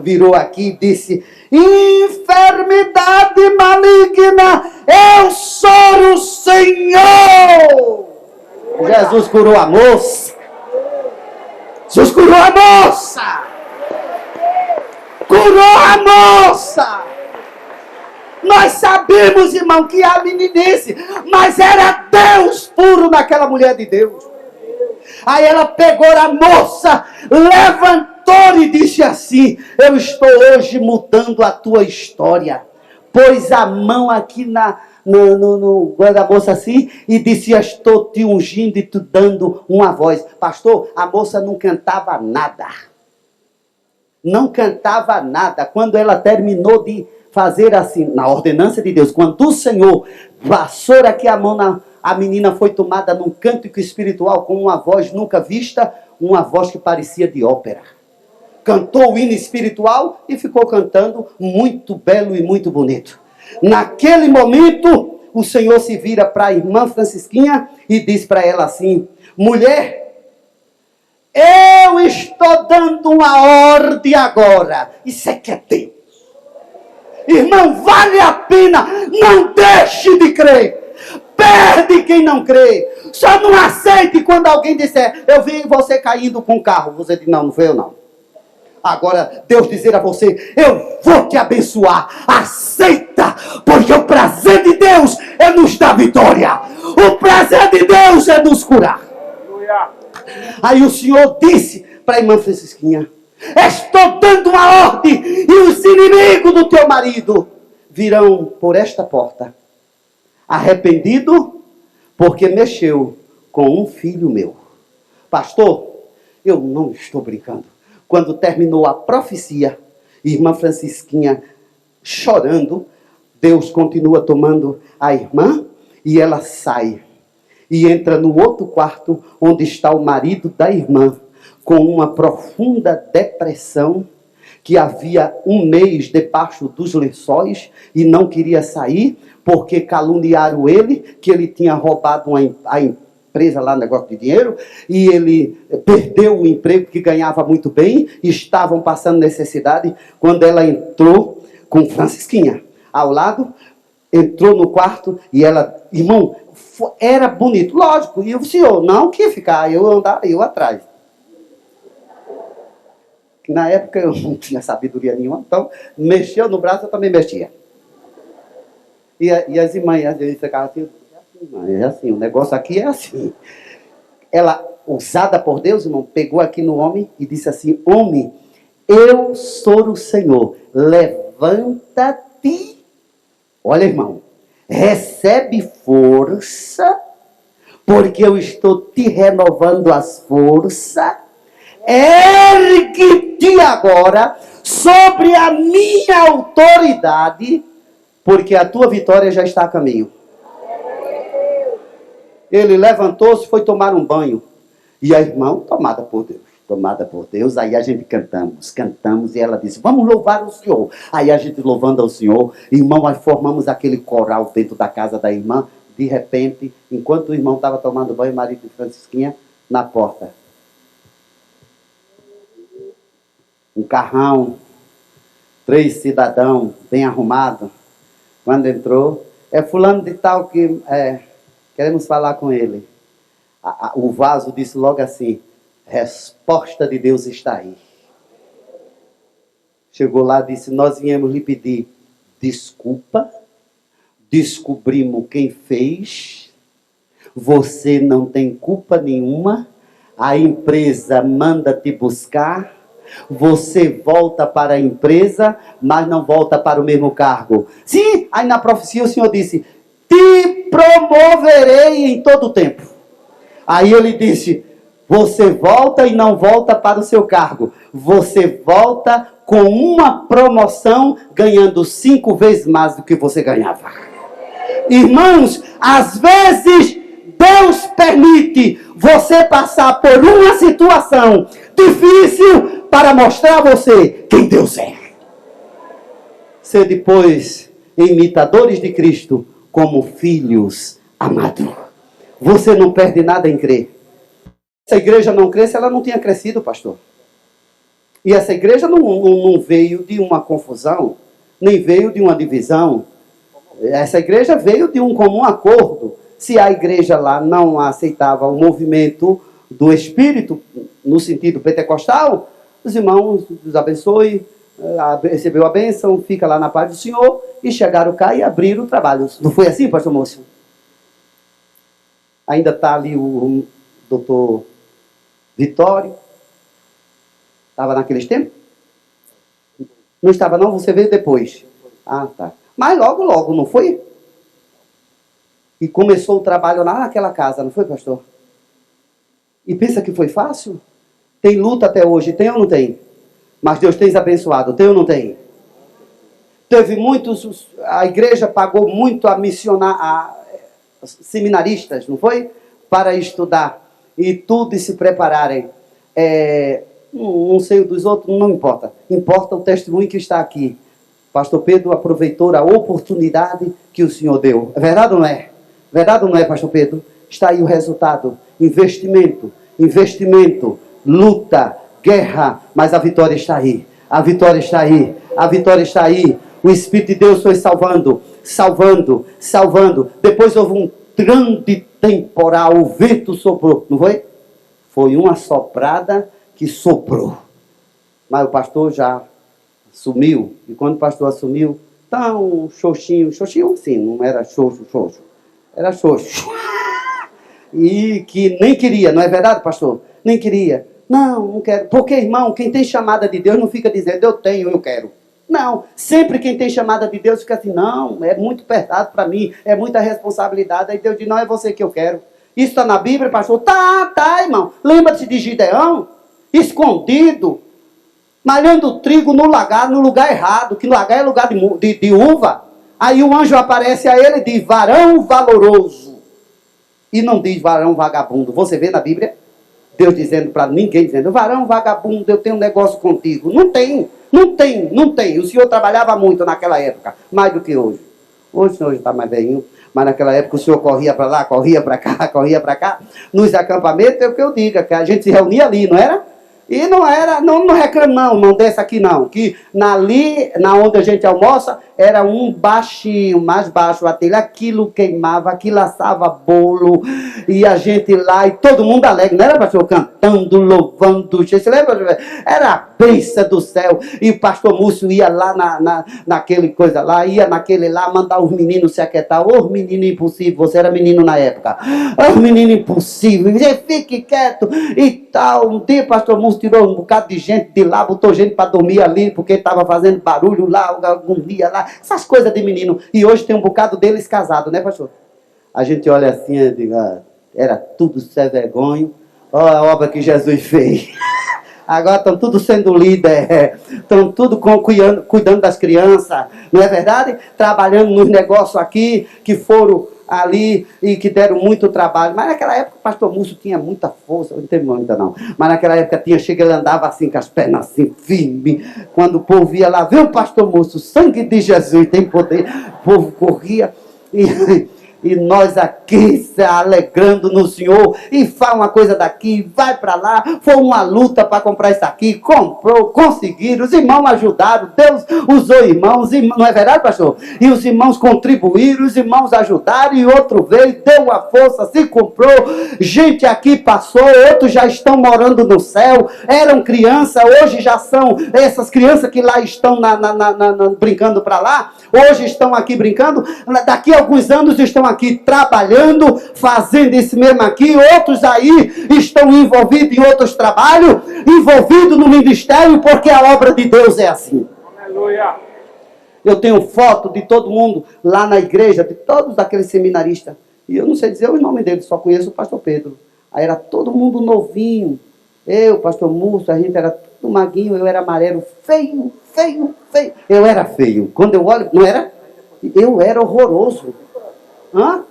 Virou aqui e disse, enfermidade maligna, eu sou o Senhor. Jesus curou a moça. Jesus curou a moça. Curou a moça. Nós sabemos, irmão, que há meninice, mas era Deus puro naquela mulher de Deus. Aí ela pegou a moça, levantou e disse assim, eu estou hoje mudando a tua história. Pôs a mão aqui no guarda-moça assim e disse, estou te ungindo e te dando uma voz. Pastor, a moça não cantava nada. Não cantava nada. Quando ela terminou de fazer assim, na ordenança de Deus, quando o Senhor passou aqui a mão a menina foi tomada num cântico espiritual com uma voz nunca vista, uma voz que parecia de ópera. Cantou o hino espiritual e ficou cantando muito belo e muito bonito. Naquele momento, o Senhor se vira para a irmã Francisquinha e diz para ela assim, mulher, eu estou dando uma ordem agora. Isso é que é Deus. Irmão, vale a pena, não deixe de crer. Perde quem não crê. Só não aceite quando alguém disser, eu vi você caindo com o carro. Você diz, não foi eu não. Agora, Deus dizer a você, eu vou te abençoar. Aceita, porque o prazer de Deus é nos dar vitória. O prazer de Deus é nos curar. Aí o Senhor disse para a irmã Francisquinha, estou dando uma ordem e os inimigos do teu marido virão por esta porta. Arrependido porque mexeu com um filho meu. Pastor, eu não estou brincando. Quando terminou a profecia, irmã Francisquinha chorando, Deus continua tomando a irmã e ela sai. E entra no outro quarto onde está o marido da irmã, com uma profunda depressão, que havia um mês debaixo dos lençóis e não queria sair, porque caluniaram ele, que ele tinha roubado a empresa lá, negócio de dinheiro, e ele perdeu o emprego que ganhava muito bem, e estavam passando necessidade, quando ela entrou com Francisquinha ao lado, entrou no quarto, e ela, irmão, era bonito, lógico, e o senhor, não que ficar, eu andar, eu atrás. Na época eu não tinha sabedoria nenhuma, então mexeu no braço, eu também mexia. E as irmãs, às vezes, ficavam assim, é assim, o negócio aqui é assim. Ela, usada por Deus, irmão, pegou aqui no homem e disse assim, homem, eu sou o Senhor, levanta-te, olha, irmão, recebe força, porque eu estou te renovando as forças, ergue-te agora sobre a minha autoridade, porque a tua vitória já está a caminho. Ele levantou-se e foi tomar um banho. E a irmã, tomada por Deus, aí a gente cantamos, e ela disse, vamos louvar o Senhor. Aí a gente louvando ao Senhor, irmão, aí formamos aquele coral dentro da casa da irmã. De repente, enquanto o irmão estava tomando banho, o marido de Francisquinha, na porta. Um carrão, 3 cidadãos, bem arrumados. Quando entrou, é fulano de tal que queremos falar com ele. O vaso disse logo assim, resposta de Deus está aí. Chegou lá e disse, nós viemos lhe pedir desculpa, descobrimos quem fez, você não tem culpa nenhuma, a empresa manda te buscar, Você volta para a empresa, mas não volta para o mesmo cargo. Sim, aí na profecia o Senhor disse: te promoverei em todo o tempo. Aí ele disse: você volta e não volta para o seu cargo. Você volta com uma promoção, ganhando 5 vezes mais do que você ganhava. Irmãos, às vezes Deus permite você passar por uma situação difícil para mostrar a você quem Deus é. Ser depois imitadores de Cristo como filhos amados. Você não perde nada em crer. Se a igreja não cresce, ela não tinha crescido, pastor. E essa igreja não veio de uma confusão, nem veio de uma divisão. Essa igreja veio de um comum acordo. Se a igreja lá não aceitava o movimento do Espírito, no sentido pentecostal, os irmãos os abençoe, recebeu a bênção, fica lá na paz do Senhor, e chegaram cá e abriram o trabalho. Não foi assim, pastor Moço? Ainda está ali o doutor Vitório. Estava naqueles tempos? Não estava não? Você veio depois. Ah, tá. Mas logo, não foi? E começou o trabalho lá naquela casa, não foi, pastor? E pensa que foi fácil? Tem luta até hoje, tem ou não tem? Mas Deus tem abençoado, tem ou não tem? Teve muitos, a igreja pagou muito a missionar, seminaristas, não foi? Para estudar e tudo e se prepararem. Não sei o dos outros, não importa. Importa o testemunho que está aqui. Pastor Pedro aproveitou a oportunidade que o Senhor deu. É verdade ou não é? Verdade ou não é, pastor Pedro? Está aí o resultado. Investimento, luta, guerra, mas a vitória está aí. A vitória está aí. A vitória está aí. O Espírito de Deus foi salvando. Depois houve um grande temporal, o vento soprou, não foi? Foi uma soprada que soprou. Mas o pastor já assumiu, e quando o pastor assumiu, tão xoxinho assim, não era xoxo, era xoxo. E que nem queria, não é verdade, pastor? Nem queria. Não quero. Porque, irmão, quem tem chamada de Deus não fica dizendo, eu tenho, eu quero. Não, sempre quem tem chamada de Deus fica assim, não, é muito pesado para mim, é muita responsabilidade. Aí Deus diz, não, é você que eu quero. Isso está na Bíblia, pastor? Tá, irmão. Lembra-se de Gideão? Escondido, malhando trigo no lugar errado, que lugar é lugar de uva. Aí o anjo aparece a ele e diz, varão valoroso. E não diz varão vagabundo. Você vê na Bíblia? Deus dizendo para ninguém, dizendo, varão vagabundo, eu tenho um negócio contigo. Não tem. O Senhor trabalhava muito naquela época, mais do que hoje. Hoje o Senhor já está mais velhinho, mas naquela época o Senhor corria para lá, corria para cá. Nos acampamentos, é o que eu digo, que a gente se reunia ali, não era? E não era, não reclama não desce aqui não, que ali, na onde a gente almoça, era um baixinho, mais baixo, aquilo queimava, aquilo assava bolo, e a gente lá, e todo mundo alegre, não era, pastor, cantando, louvando, você lembra? Era a bênção do céu, e o pastor Múcio ia lá naquele coisa lá, ia naquele lá, mandar os meninos se aquietar, ô menino impossível, você era menino na época, ô menino impossível, fique quieto, e tal, um dia o pastor Múcio tirou um bocado de gente de lá, botou gente para dormir ali, porque estava fazendo barulho lá, algum dia lá, essas coisas de menino. E hoje tem um bocado deles casados, né, pastor? A gente olha assim e diz, era tudo sem vergonha. Olha a obra que Jesus fez. Agora estão tudo sendo líder, estão tudo cuidando das crianças, não é verdade? Trabalhando nos negócios aqui, que foram ali e que deram muito trabalho. Mas naquela época o pastor Múcio tinha muita força, não tem muita não, mas naquela época chega, ele andava assim com as pernas assim, firme. Quando o povo ia lá, vê o pastor Múcio, o sangue de Jesus tem poder, o povo corria e nós aqui se alegrando no Senhor, e faz uma coisa daqui, vai para lá, foi uma luta para comprar isso aqui, comprou, conseguiram, os irmãos ajudaram, Deus usou irmãos, não é verdade, pastor? E os irmãos contribuíram, os irmãos ajudaram, e outro veio, deu a força, se comprou, gente aqui passou, outros já estão morando no céu, eram crianças, hoje já são essas crianças que lá estão brincando para lá, hoje estão aqui brincando, daqui a alguns anos estão aqui trabalhando, fazendo isso mesmo aqui, outros aí estão envolvidos em outros trabalhos, envolvidos no ministério, porque a obra de Deus é assim. Aleluia. Eu tenho foto de todo mundo lá na igreja, de todos aqueles seminaristas. E eu não sei dizer o nome deles, só conheço o pastor Pedro. Aí era todo mundo novinho. Eu, pastor Múcio, a gente era tudo maguinho, eu era amarelo, feio, feio, feio. Eu era feio. Quando eu olho, não era? Eu era horroroso. Hã?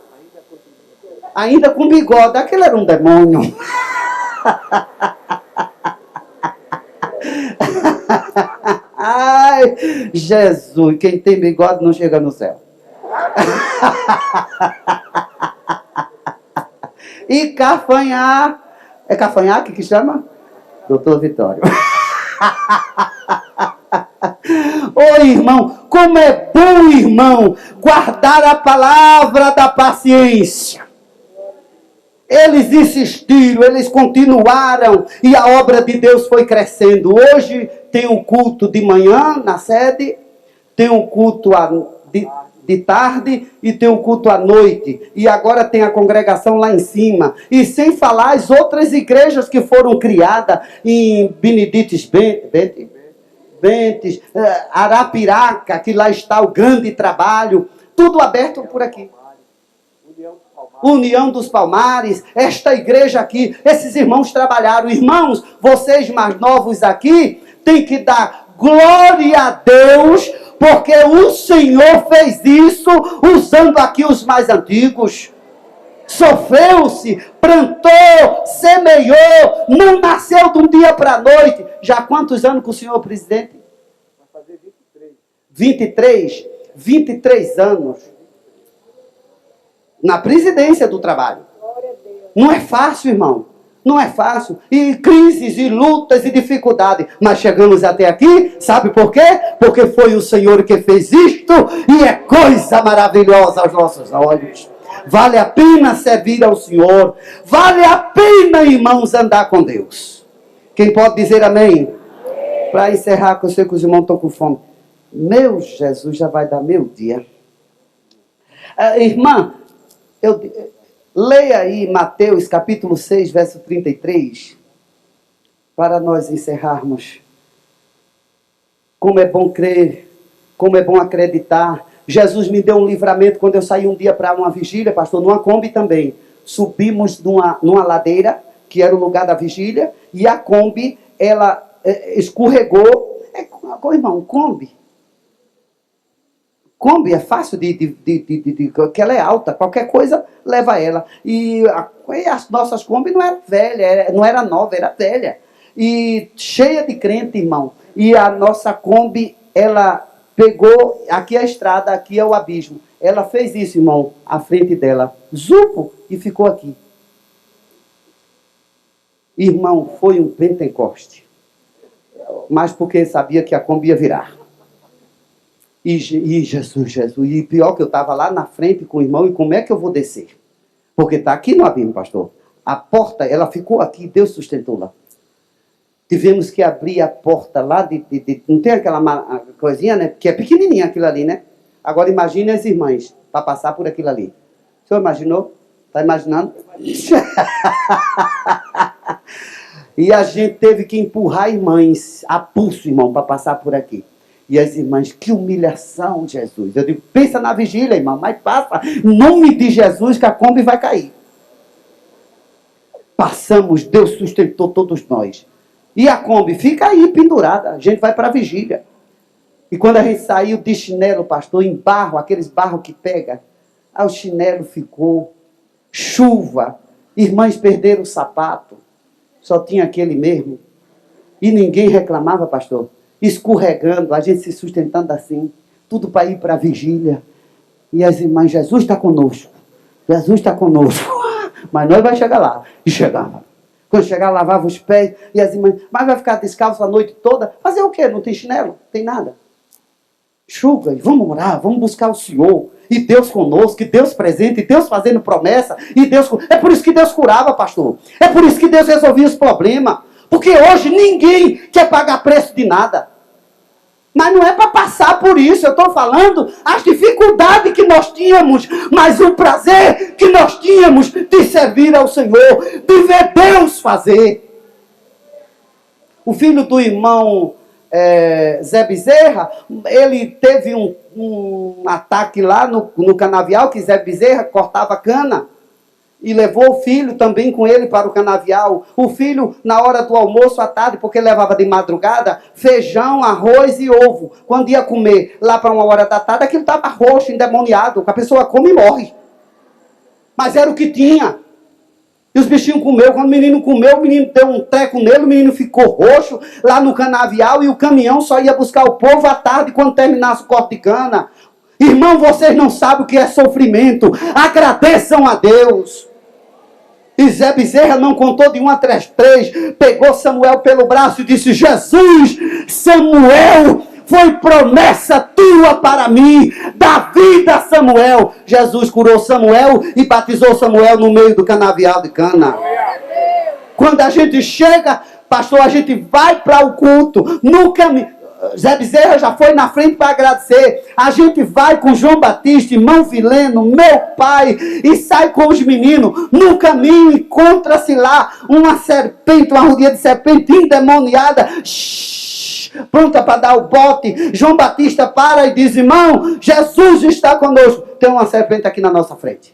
Ainda com bigode. Aquele era um demônio. Ai, Jesus, quem tem bigode não chega no céu. E cafanhar. É cafanhaque que chama? Doutor Vitório. Ô irmão, como é bom, irmão, guardar a palavra da paciência. Eles insistiram, eles continuaram e a obra de Deus foi crescendo. Hoje tem um culto de manhã na sede, tem um culto de tarde e tem um culto à noite. E agora tem a congregação lá em cima. E sem falar as outras igrejas que foram criadas em Benedites Bentes, Arapiraca, que lá está o grande trabalho. Tudo aberto por aqui. União dos Palmares, esta igreja aqui, esses irmãos trabalharam. Irmãos, vocês mais novos aqui, têm que dar glória a Deus, porque o Senhor fez isso usando aqui os mais antigos. Sofreu-se, plantou, semeou, não nasceu de um dia para a noite. Já há quantos anos que o senhor é presidente? Vai fazer 23. 23 anos. Na presidência do trabalho. Não é fácil, irmão. Não é fácil. E crises, e lutas, e dificuldades. Mas chegamos até aqui, sabe por quê? Porque foi o Senhor que fez isto, e é coisa maravilhosa aos nossos olhos. Vale a pena servir ao Senhor. Vale a pena, irmãos, andar com Deus. Quem pode dizer amém? Para encerrar, que eu sei que os irmãos estão com fome. Meu Jesus, já vai dar meu dia. Irmã, leia aí Mateus capítulo 6, verso 33, para nós encerrarmos. Como é bom crer, como é bom acreditar. Jesus me deu um livramento quando eu saí um dia para uma vigília, pastor, numa Kombi também. Subimos numa ladeira, que era o lugar da vigília, e a Kombi, ela escorregou. Irmão, Kombi é fácil que ela é alta, qualquer coisa leva ela. E as nossas Kombi não era velha, não era nova, era velha. E cheia de crente, irmão. E a nossa Kombi, ela pegou, aqui é a estrada, aqui é o abismo. Ela fez isso, irmão, à frente dela. Zupo, e ficou aqui. Irmão, foi um Pentecoste. Mas porque sabia que a Kombi ia virar. E Jesus. E pior que eu estava lá na frente com o irmão, e como é que eu vou descer? Porque está aqui no abismo, pastor. A porta, ela ficou aqui, Deus sustentou lá. Tivemos que abrir a porta lá, não tem aquela coisinha, né? Que é pequenininha aquilo ali, né? Agora imagine as irmãs, para passar por aquilo ali. O senhor imaginou? Está imaginando? E a gente teve que empurrar irmãs, a pulso, irmão, para passar por aqui. E as irmãs, que humilhação, Jesus. Eu digo, pensa na vigília, irmão, mas passa. Em nome de Jesus que a Kombi vai cair. Passamos, Deus sustentou todos nós. E a Kombi fica aí pendurada. A gente vai para a vigília. E quando a gente saiu de chinelo, pastor, em barro, aqueles barros que pega, aí o chinelo ficou. Chuva. Irmãs perderam o sapato. Só tinha aquele mesmo. E ninguém reclamava, pastor. Escorregando, a gente se sustentando assim, tudo para ir para a vigília. E as irmãs, Jesus está conosco. Jesus está conosco. Mas nós vamos chegar lá. E chegava. Quando chegava, lavava os pés. E as irmãs, mas vai ficar descalço a noite toda? Fazer o quê? Não tem chinelo? Não tem nada. Enxuga, e vamos orar, vamos buscar o Senhor. E Deus conosco, e Deus presente, e Deus fazendo promessa. E Deus... É por isso que Deus curava, pastor. É por isso que Deus resolvia os problemas. Porque hoje ninguém quer pagar preço de nada. Mas não é para passar por isso. Eu estou falando as dificuldades que nós tínhamos, mas o prazer que nós tínhamos de servir ao Senhor, de ver Deus fazer. O filho do irmão Zé Bezerra, ele teve um ataque lá no canavial, que Zé Bezerra cortava cana. E levou o filho também com ele para o canavial. O filho, na hora do almoço, à tarde, porque levava de madrugada, feijão, arroz e ovo. Quando ia comer lá para 1h da tarde, aquilo estava roxo, endemoniado. A pessoa come e morre. Mas era o que tinha. E os bichinhos comeu. Quando o menino comeu, o menino deu um treco nele, o menino ficou roxo lá no canavial e o caminhão só ia buscar o povo à tarde quando terminasse o corte de cana. Irmão, vocês não sabem o que é sofrimento. Agradeçam a Deus. E Zé Bezerra não contou de 1 até 3. Pegou Samuel pelo braço e disse: Jesus, Samuel, foi promessa tua para mim. Dá vida a Samuel. Jesus curou Samuel e batizou Samuel no meio do canavial de cana. Quando a gente chega, pastor, a gente vai para o culto. No caminho. Zé Bezerra já foi na frente para agradecer. A gente vai com João Batista, irmão Fileno, meu pai, e sai com os meninos. No caminho encontra-se lá uma serpente, uma rodinha de serpente endemoniada, pronta para dar o bote. João Batista para e diz: irmão, Jesus está conosco. Tem uma serpente aqui na nossa frente.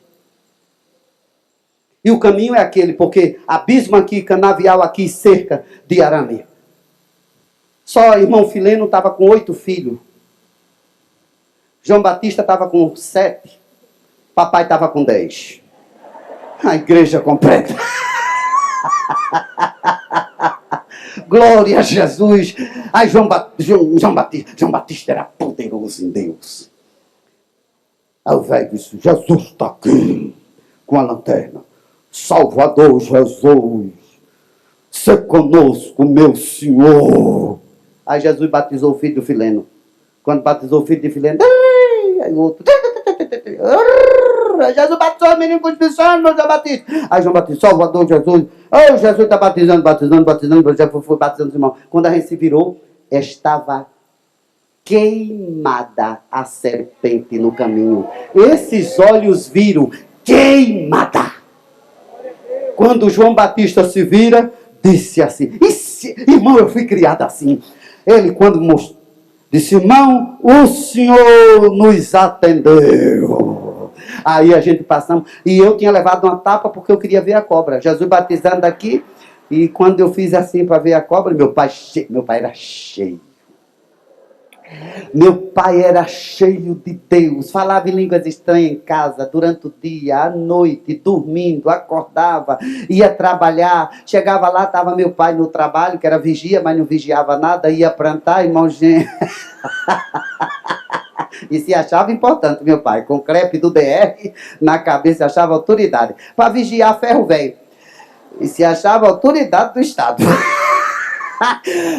E o caminho é aquele, porque abismo aqui, canavial aqui, cerca de arame. Só irmão Fileno estava com 8 filhos. João Batista estava com 7. Papai estava com 10. A igreja completa. Glória a Jesus. Aí João Batista era poderoso em Deus. Aí o velho disse: Jesus está aqui com a lanterna. Salvador Jesus, se conosco, meu Senhor. Aí Jesus batizou o filho do Fileno. Quando batizou o filho de Fileno, aí o outro, Jesus batizou o menino com o Espírito Santo, meu João Batista. Aí João Batista: Salvador Jesus. Oh, Jesus está batizando. Já foi batizando os irmãos. Quando a gente se virou, estava queimada a serpente no caminho. Esses olhos viram queimada. Quando João Batista se vira, disse assim: irmão, eu fui criado assim. Ele, quando mostrou, disse: irmão, o Senhor nos atendeu. Aí a gente passamos, e eu tinha levado uma tapa porque eu queria ver a cobra. Jesus batizando aqui, e quando eu fiz assim para ver a cobra, meu pai era cheio. Meu pai era cheio de Deus, falava em línguas estranhas em casa, durante o dia, à noite, dormindo, acordava, ia trabalhar, chegava lá, estava meu pai no trabalho, que era vigia, mas não vigiava nada, ia plantar, irmãozinho. E se achava importante, meu pai, com crepe do DR na cabeça, achava autoridade, para vigiar ferro velho, e se achava autoridade do Estado.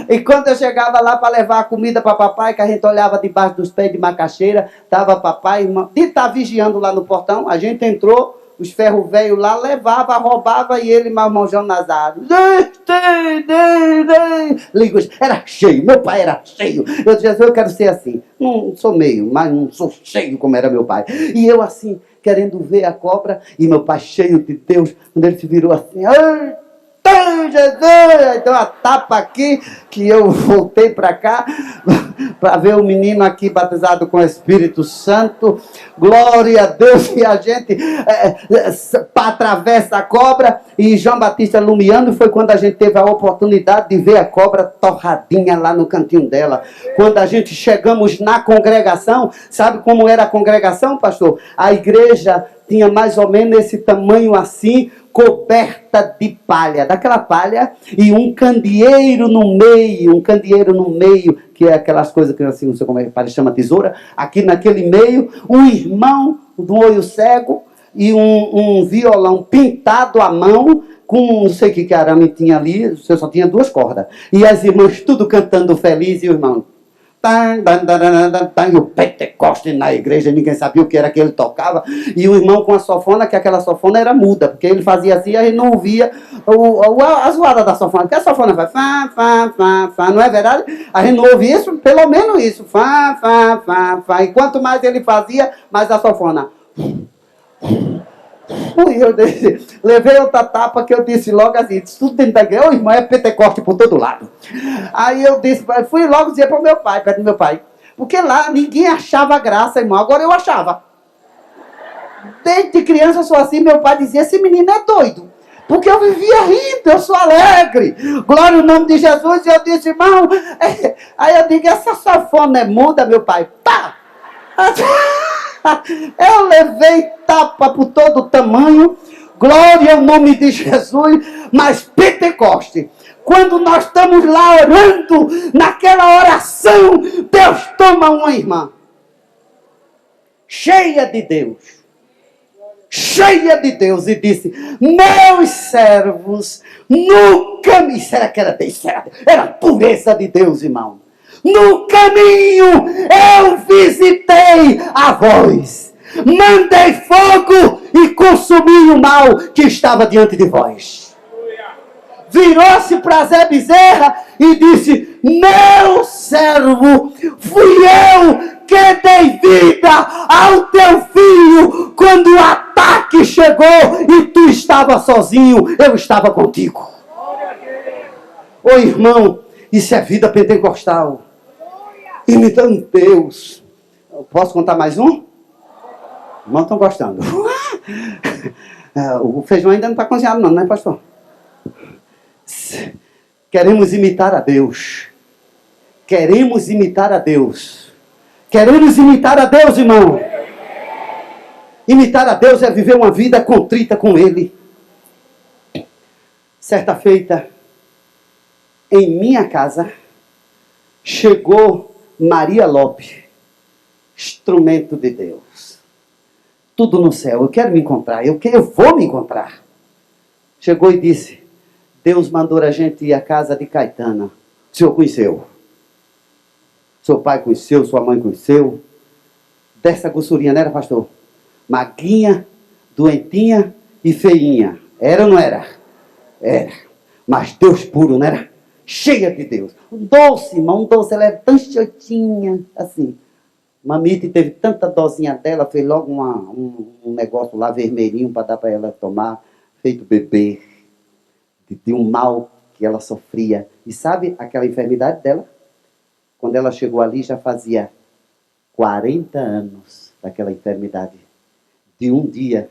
E quando eu chegava lá para levar a comida para papai, que a gente olhava debaixo dos pés de macaxeira, estava papai, irmão, e tá vigiando lá no portão. A gente entrou, os ferros velhos lá, levava, roubava, e ele, meu irmão João Nazário, era cheio, meu pai era cheio. Eu dizia: eu quero ser assim. Não sou meio, mas não sou cheio como era meu pai. E eu assim, querendo ver a cobra, e meu pai cheio de Deus, quando ele se virou assim: Jesus, então a tapa aqui, que eu voltei para cá para ver o menino aqui batizado com o Espírito Santo. Glória a Deus. E a gente atravessa a cobra, e João Batista iluminando. Foi quando a gente teve a oportunidade de ver a cobra torradinha lá no cantinho dela. Quando a gente chegamos na congregação, sabe como era a congregação, pastor? A igreja tinha mais ou menos esse tamanho assim, coberta de palha, daquela palha, e um candeeiro no meio, que é aquelas coisas que assim, não sei como é que chama, tesoura, aqui naquele meio, um irmão do olho cego, e um violão pintado à mão, com não sei o que arame tinha ali, você só tinha 2 cordas, e as irmãs tudo cantando feliz, e o irmão: E o Pentecoste na igreja, ninguém sabia o que era que ele tocava. E o irmão com a sanfona, que aquela sanfona era muda, porque ele fazia assim, a gente não ouvia a zoada da sanfona. Porque a sanfona faz fá, fá, fá, fá, não é verdade? A gente não ouvia isso, pelo menos isso. Fá, fá, fá, fá. E quanto mais ele fazia, mais a sanfona. Eu levei outra tapa que eu disse logo assim, tudo dentro da igreja, ô irmão, é Pentecoste por todo lado. Aí eu disse, fui logo dizer para o meu pai, perto do meu pai, porque lá ninguém achava graça, irmão, agora eu achava. Desde criança eu sou assim, meu pai dizia, esse menino é doido. Porque eu vivia rindo, eu sou alegre. Glória ao nome de Jesus. E eu disse, irmão, aí eu digo, essa sanfona é muda, meu pai. Pá! Eu levei tapa por todo o tamanho, glória ao nome de Jesus, mas Pentecoste, quando nós estamos lá orando, naquela oração, Deus toma uma irmã, cheia de Deus, e disse, meus servos, nunca me... Será que era Deus? Era a pureza de Deus, irmão. No caminho eu visitei a vós, mandei fogo e consumi o mal que estava diante de vós. Virou-se para Zé Bezerra e disse, meu servo, fui eu que dei vida ao teu filho quando o ataque chegou e tu estava sozinho, eu estava contigo. Ô irmão, isso é vida pentecostal. Imitando Deus. Posso contar mais um? Irmãos estão gostando. O feijão ainda não está cozinhado não, né, pastor? Queremos imitar a Deus. Queremos imitar a Deus. Queremos imitar a Deus, irmão. Imitar a Deus é viver uma vida contrita com Ele. Certa feita, em minha casa, chegou Maria Lopes, instrumento de Deus. Tudo no céu, eu quero me encontrar, eu vou me encontrar. Chegou e disse, Deus mandou a gente ir à casa de Caetana. O senhor conheceu? Seu pai conheceu, sua mãe conheceu. Dessa grossurinha, não era, pastor? Maguinha, doentinha e feinha. Era ou não era? Era. Mas Deus puro, não era? Cheia de Deus. Um doce, irmão, um doce. Ela era tão chotinha, assim. Mamite teve tanta dosinha dela, fez logo um negócio lá vermelhinho para dar para ela tomar, feito bebê. De um mal que ela sofria. E sabe aquela enfermidade dela? Quando ela chegou ali, já fazia 40 anos daquela enfermidade. De um dia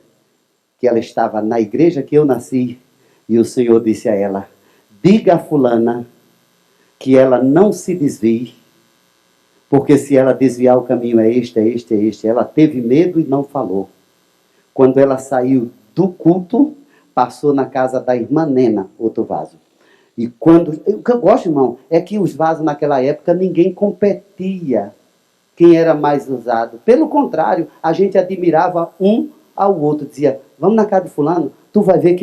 que ela estava na igreja que eu nasci, e o Senhor disse a ela, diga a fulana que ela não se desvie, porque se ela desviar o caminho é este, é este, é este. Ela teve medo e não falou. Quando ela saiu do culto, passou na casa da irmã Nena, outro vaso. E o que eu gosto, irmão, é que os vasos naquela época ninguém competia quem era mais usado. Pelo contrário, a gente admirava um ao outro. Dizia, vamos na casa de fulano, tu vai ver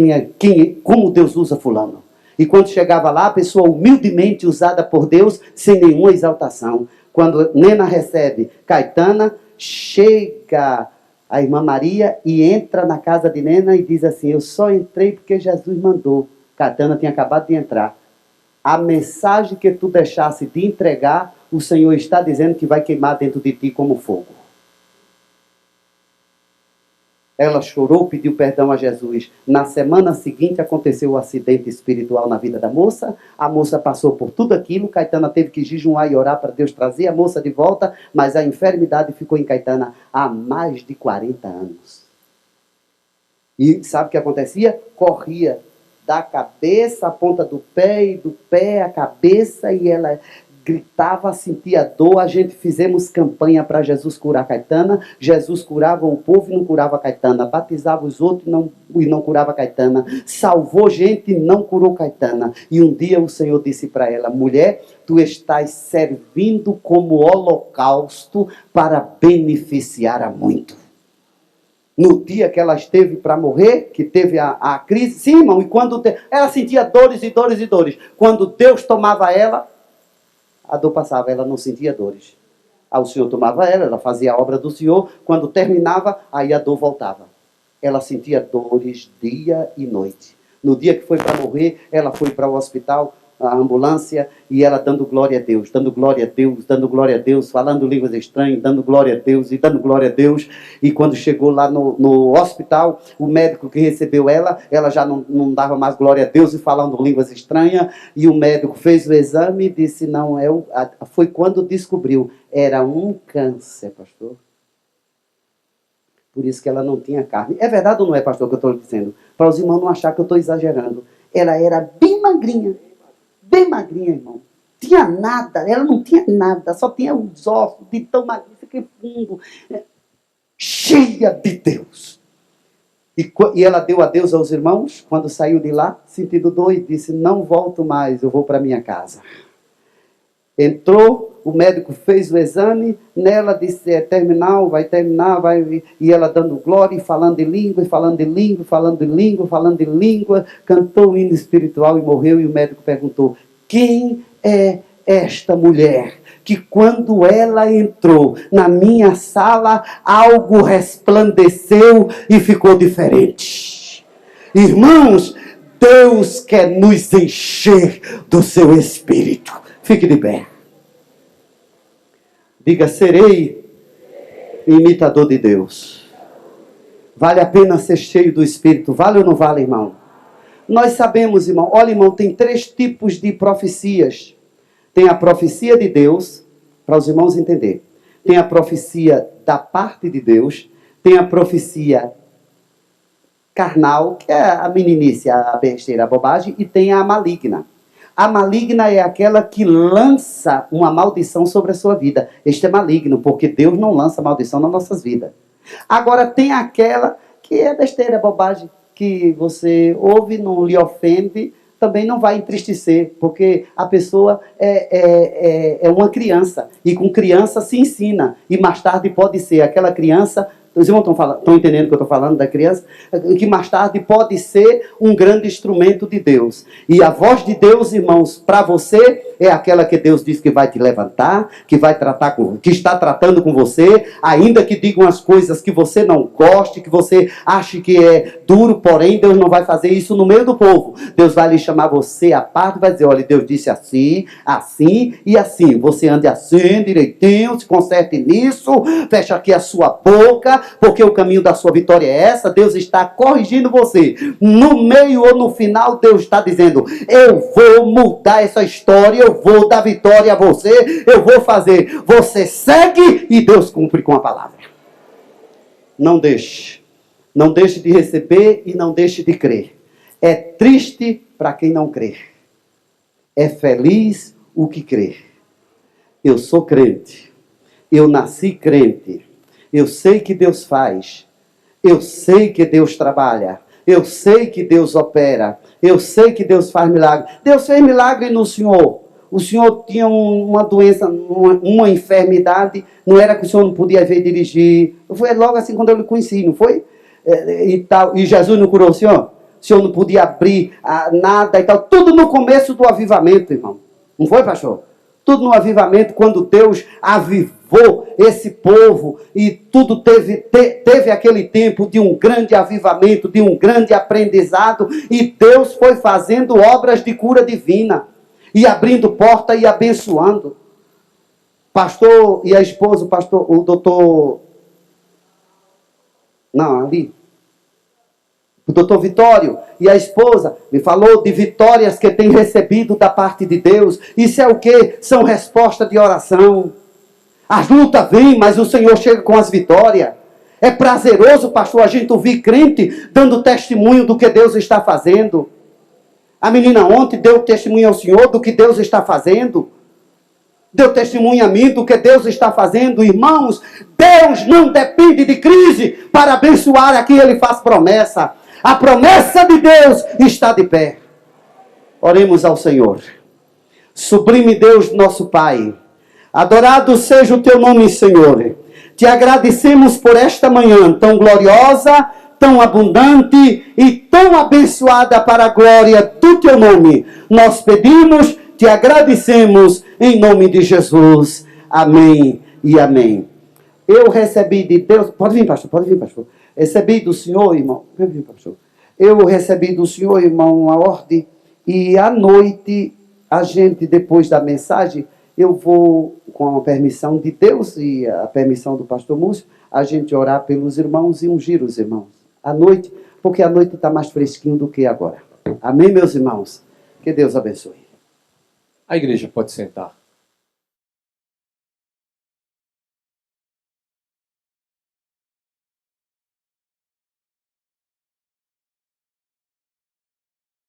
como Deus usa fulano. E quando chegava lá, a pessoa humildemente usada por Deus, sem nenhuma exaltação. Quando Nena recebe Caetana, chega a irmã Maria e entra na casa de Nena e diz assim, eu só entrei porque Jesus mandou. Caetana tinha acabado de entrar. A mensagem que tu deixasse de entregar, o Senhor está dizendo que vai queimar dentro de ti como fogo. Ela chorou, pediu perdão a Jesus. Na semana seguinte aconteceu o acidente espiritual na vida da moça. A moça passou por tudo aquilo. Caetana teve que jejuar e orar para Deus trazer a moça de volta. Mas a enfermidade ficou em Caetana há mais de 40 anos. E sabe o que acontecia? Corria da cabeça, a ponta do pé, e do pé, a cabeça, e ela gritava, sentia dor. A gente fizemos campanha para Jesus curar Caetana. Jesus curava o povo e não curava Caetana. Batizava os outros e não curava Caetana. Salvou gente e não curou Caetana. E um dia o Senhor disse para ela, mulher, tu estás servindo como holocausto para beneficiar a muito. No dia que ela esteve para morrer, que teve a crise, sim, irmão, e quando ela sentia dores e dores e dores. Quando Deus tomava ela, a dor passava, ela não sentia dores. Aí o Senhor tomava ela fazia a obra do Senhor, quando terminava, aí a dor voltava. Ela sentia dores dia e noite. No dia que foi para morrer, ela foi para o hospital, a ambulância, e ela dando glória a Deus, dando glória a Deus, dando glória a Deus, falando línguas estranhas, dando glória a Deus e dando glória a Deus. E quando chegou lá no hospital, o médico que recebeu ela já não dava mais glória a Deus e falando línguas estranhas. E o médico fez o exame e disse, não, foi quando descobriu, era um câncer, pastor. Por isso que ela não tinha carne. É verdade ou não é, pastor, que eu estou dizendo? Para os irmãos não achar que eu estou exagerando. Ela era bem magrinha, irmão. Tinha nada, ela não tinha nada, só tinha os ossos de tão magrinha, que fundo, cheia de Deus. E ela deu adeus aos irmãos, quando saiu de lá, sentindo dor, e disse, não volto mais, eu vou para minha casa. Entrou, o médico fez o exame, nela disse, é terminal, vai terminar, e ela dando glória, e falando de língua, cantou o hino espiritual e morreu, e o médico perguntou, quem é esta mulher que quando ela entrou na minha sala, algo resplandeceu e ficou diferente? Irmãos, Deus quer nos encher do seu Espírito. Fique de pé. Diga, serei imitador de Deus. Vale a pena ser cheio do Espírito. Vale ou não vale, irmão? Nós sabemos, irmão. Olha, irmão, tem 3 tipos de profecias. Tem a profecia de Deus, para os irmãos entenderem. Tem a profecia da parte de Deus. Tem a profecia carnal, que é a meninice, a besteira, a bobagem. E tem a maligna. A maligna é aquela que lança uma maldição sobre a sua vida. Este é maligno, porque Deus não lança maldição nas nossas vidas. Agora tem aquela que é besteira, bobagem, que você ouve, não lhe ofende, também não vai entristecer, porque a pessoa é uma criança, e com criança se ensina, e mais tarde pode ser aquela criança. Os irmãos estão entendendo o que eu estou falando da criança? Que mais tarde pode ser um grande instrumento de Deus. E a voz de Deus, irmãos, para você, é aquela que Deus diz que vai te levantar, que vai tratar que está tratando com você, ainda que digam as coisas que você não goste, que você ache que é duro, porém Deus não vai fazer isso no meio do povo. Deus vai lhe chamar você à parte e vai dizer, olha, Deus disse assim, assim e assim. Você ande assim, direitinho, se conserte nisso, fecha aqui a sua boca, porque o caminho da sua vitória é essa. Deus está corrigindo você. No meio ou no final, Deus está dizendo, eu vou mudar essa história, eu vou dar vitória a você, eu vou fazer. Você segue e Deus cumpre com a palavra. Não deixe. Não deixe de receber e não deixe de crer. É triste para quem não crê. É feliz o que crê. Eu sou crente. Eu nasci crente. Eu sei que Deus faz. Eu sei que Deus trabalha. Eu sei que Deus opera. Eu sei que Deus faz milagre. Deus fez milagre no Senhor. O Senhor tinha uma doença, uma enfermidade. Não era que o Senhor não podia ver dirigir. Foi logo assim quando eu lhe conheci, não foi? E Jesus não curou o Senhor? O Senhor não podia abrir nada e tal. Tudo no começo do avivamento, irmão. Não foi, pastor? Tudo no avivamento, quando Deus avivou esse povo e tudo teve aquele tempo de um grande avivamento, de um grande aprendizado, e Deus foi fazendo obras de cura divina e abrindo porta e abençoando. Pastor e a esposa, o doutor... Não, ali... O doutor Vitório e a esposa me falou de vitórias que tem recebido da parte de Deus. Isso é o quê? São respostas de oração. As lutas vêm, mas o Senhor chega com as vitórias. É prazeroso, pastor, a gente ouvir crente dando testemunho do que Deus está fazendo. A menina ontem deu testemunho ao Senhor do que Deus está fazendo. Deu testemunho a mim do que Deus está fazendo. Irmãos, Deus não depende de crise para abençoar a quem Ele faz promessa. A promessa de Deus está de pé. Oremos ao Senhor. Sublime Deus, nosso Pai. Adorado seja o teu nome, Senhor. Te agradecemos por esta manhã tão gloriosa, tão abundante e tão abençoada para a glória do teu nome. Nós pedimos, te agradecemos em nome de Jesus. Amém e amém. Eu recebi de Deus... Pode vir, pastor, pode vir, pastor. Recebi do Senhor, irmão... Pode vir, pastor. Eu recebi do Senhor, irmão, uma ordem, e à noite, a gente, depois da mensagem, eu vou, com a permissão de Deus e a permissão do pastor Múcio, a gente orar pelos irmãos e ungir os irmãos. À noite, porque a noite está mais fresquinho do que agora. Amém, meus irmãos? Que Deus abençoe. A igreja pode sentar.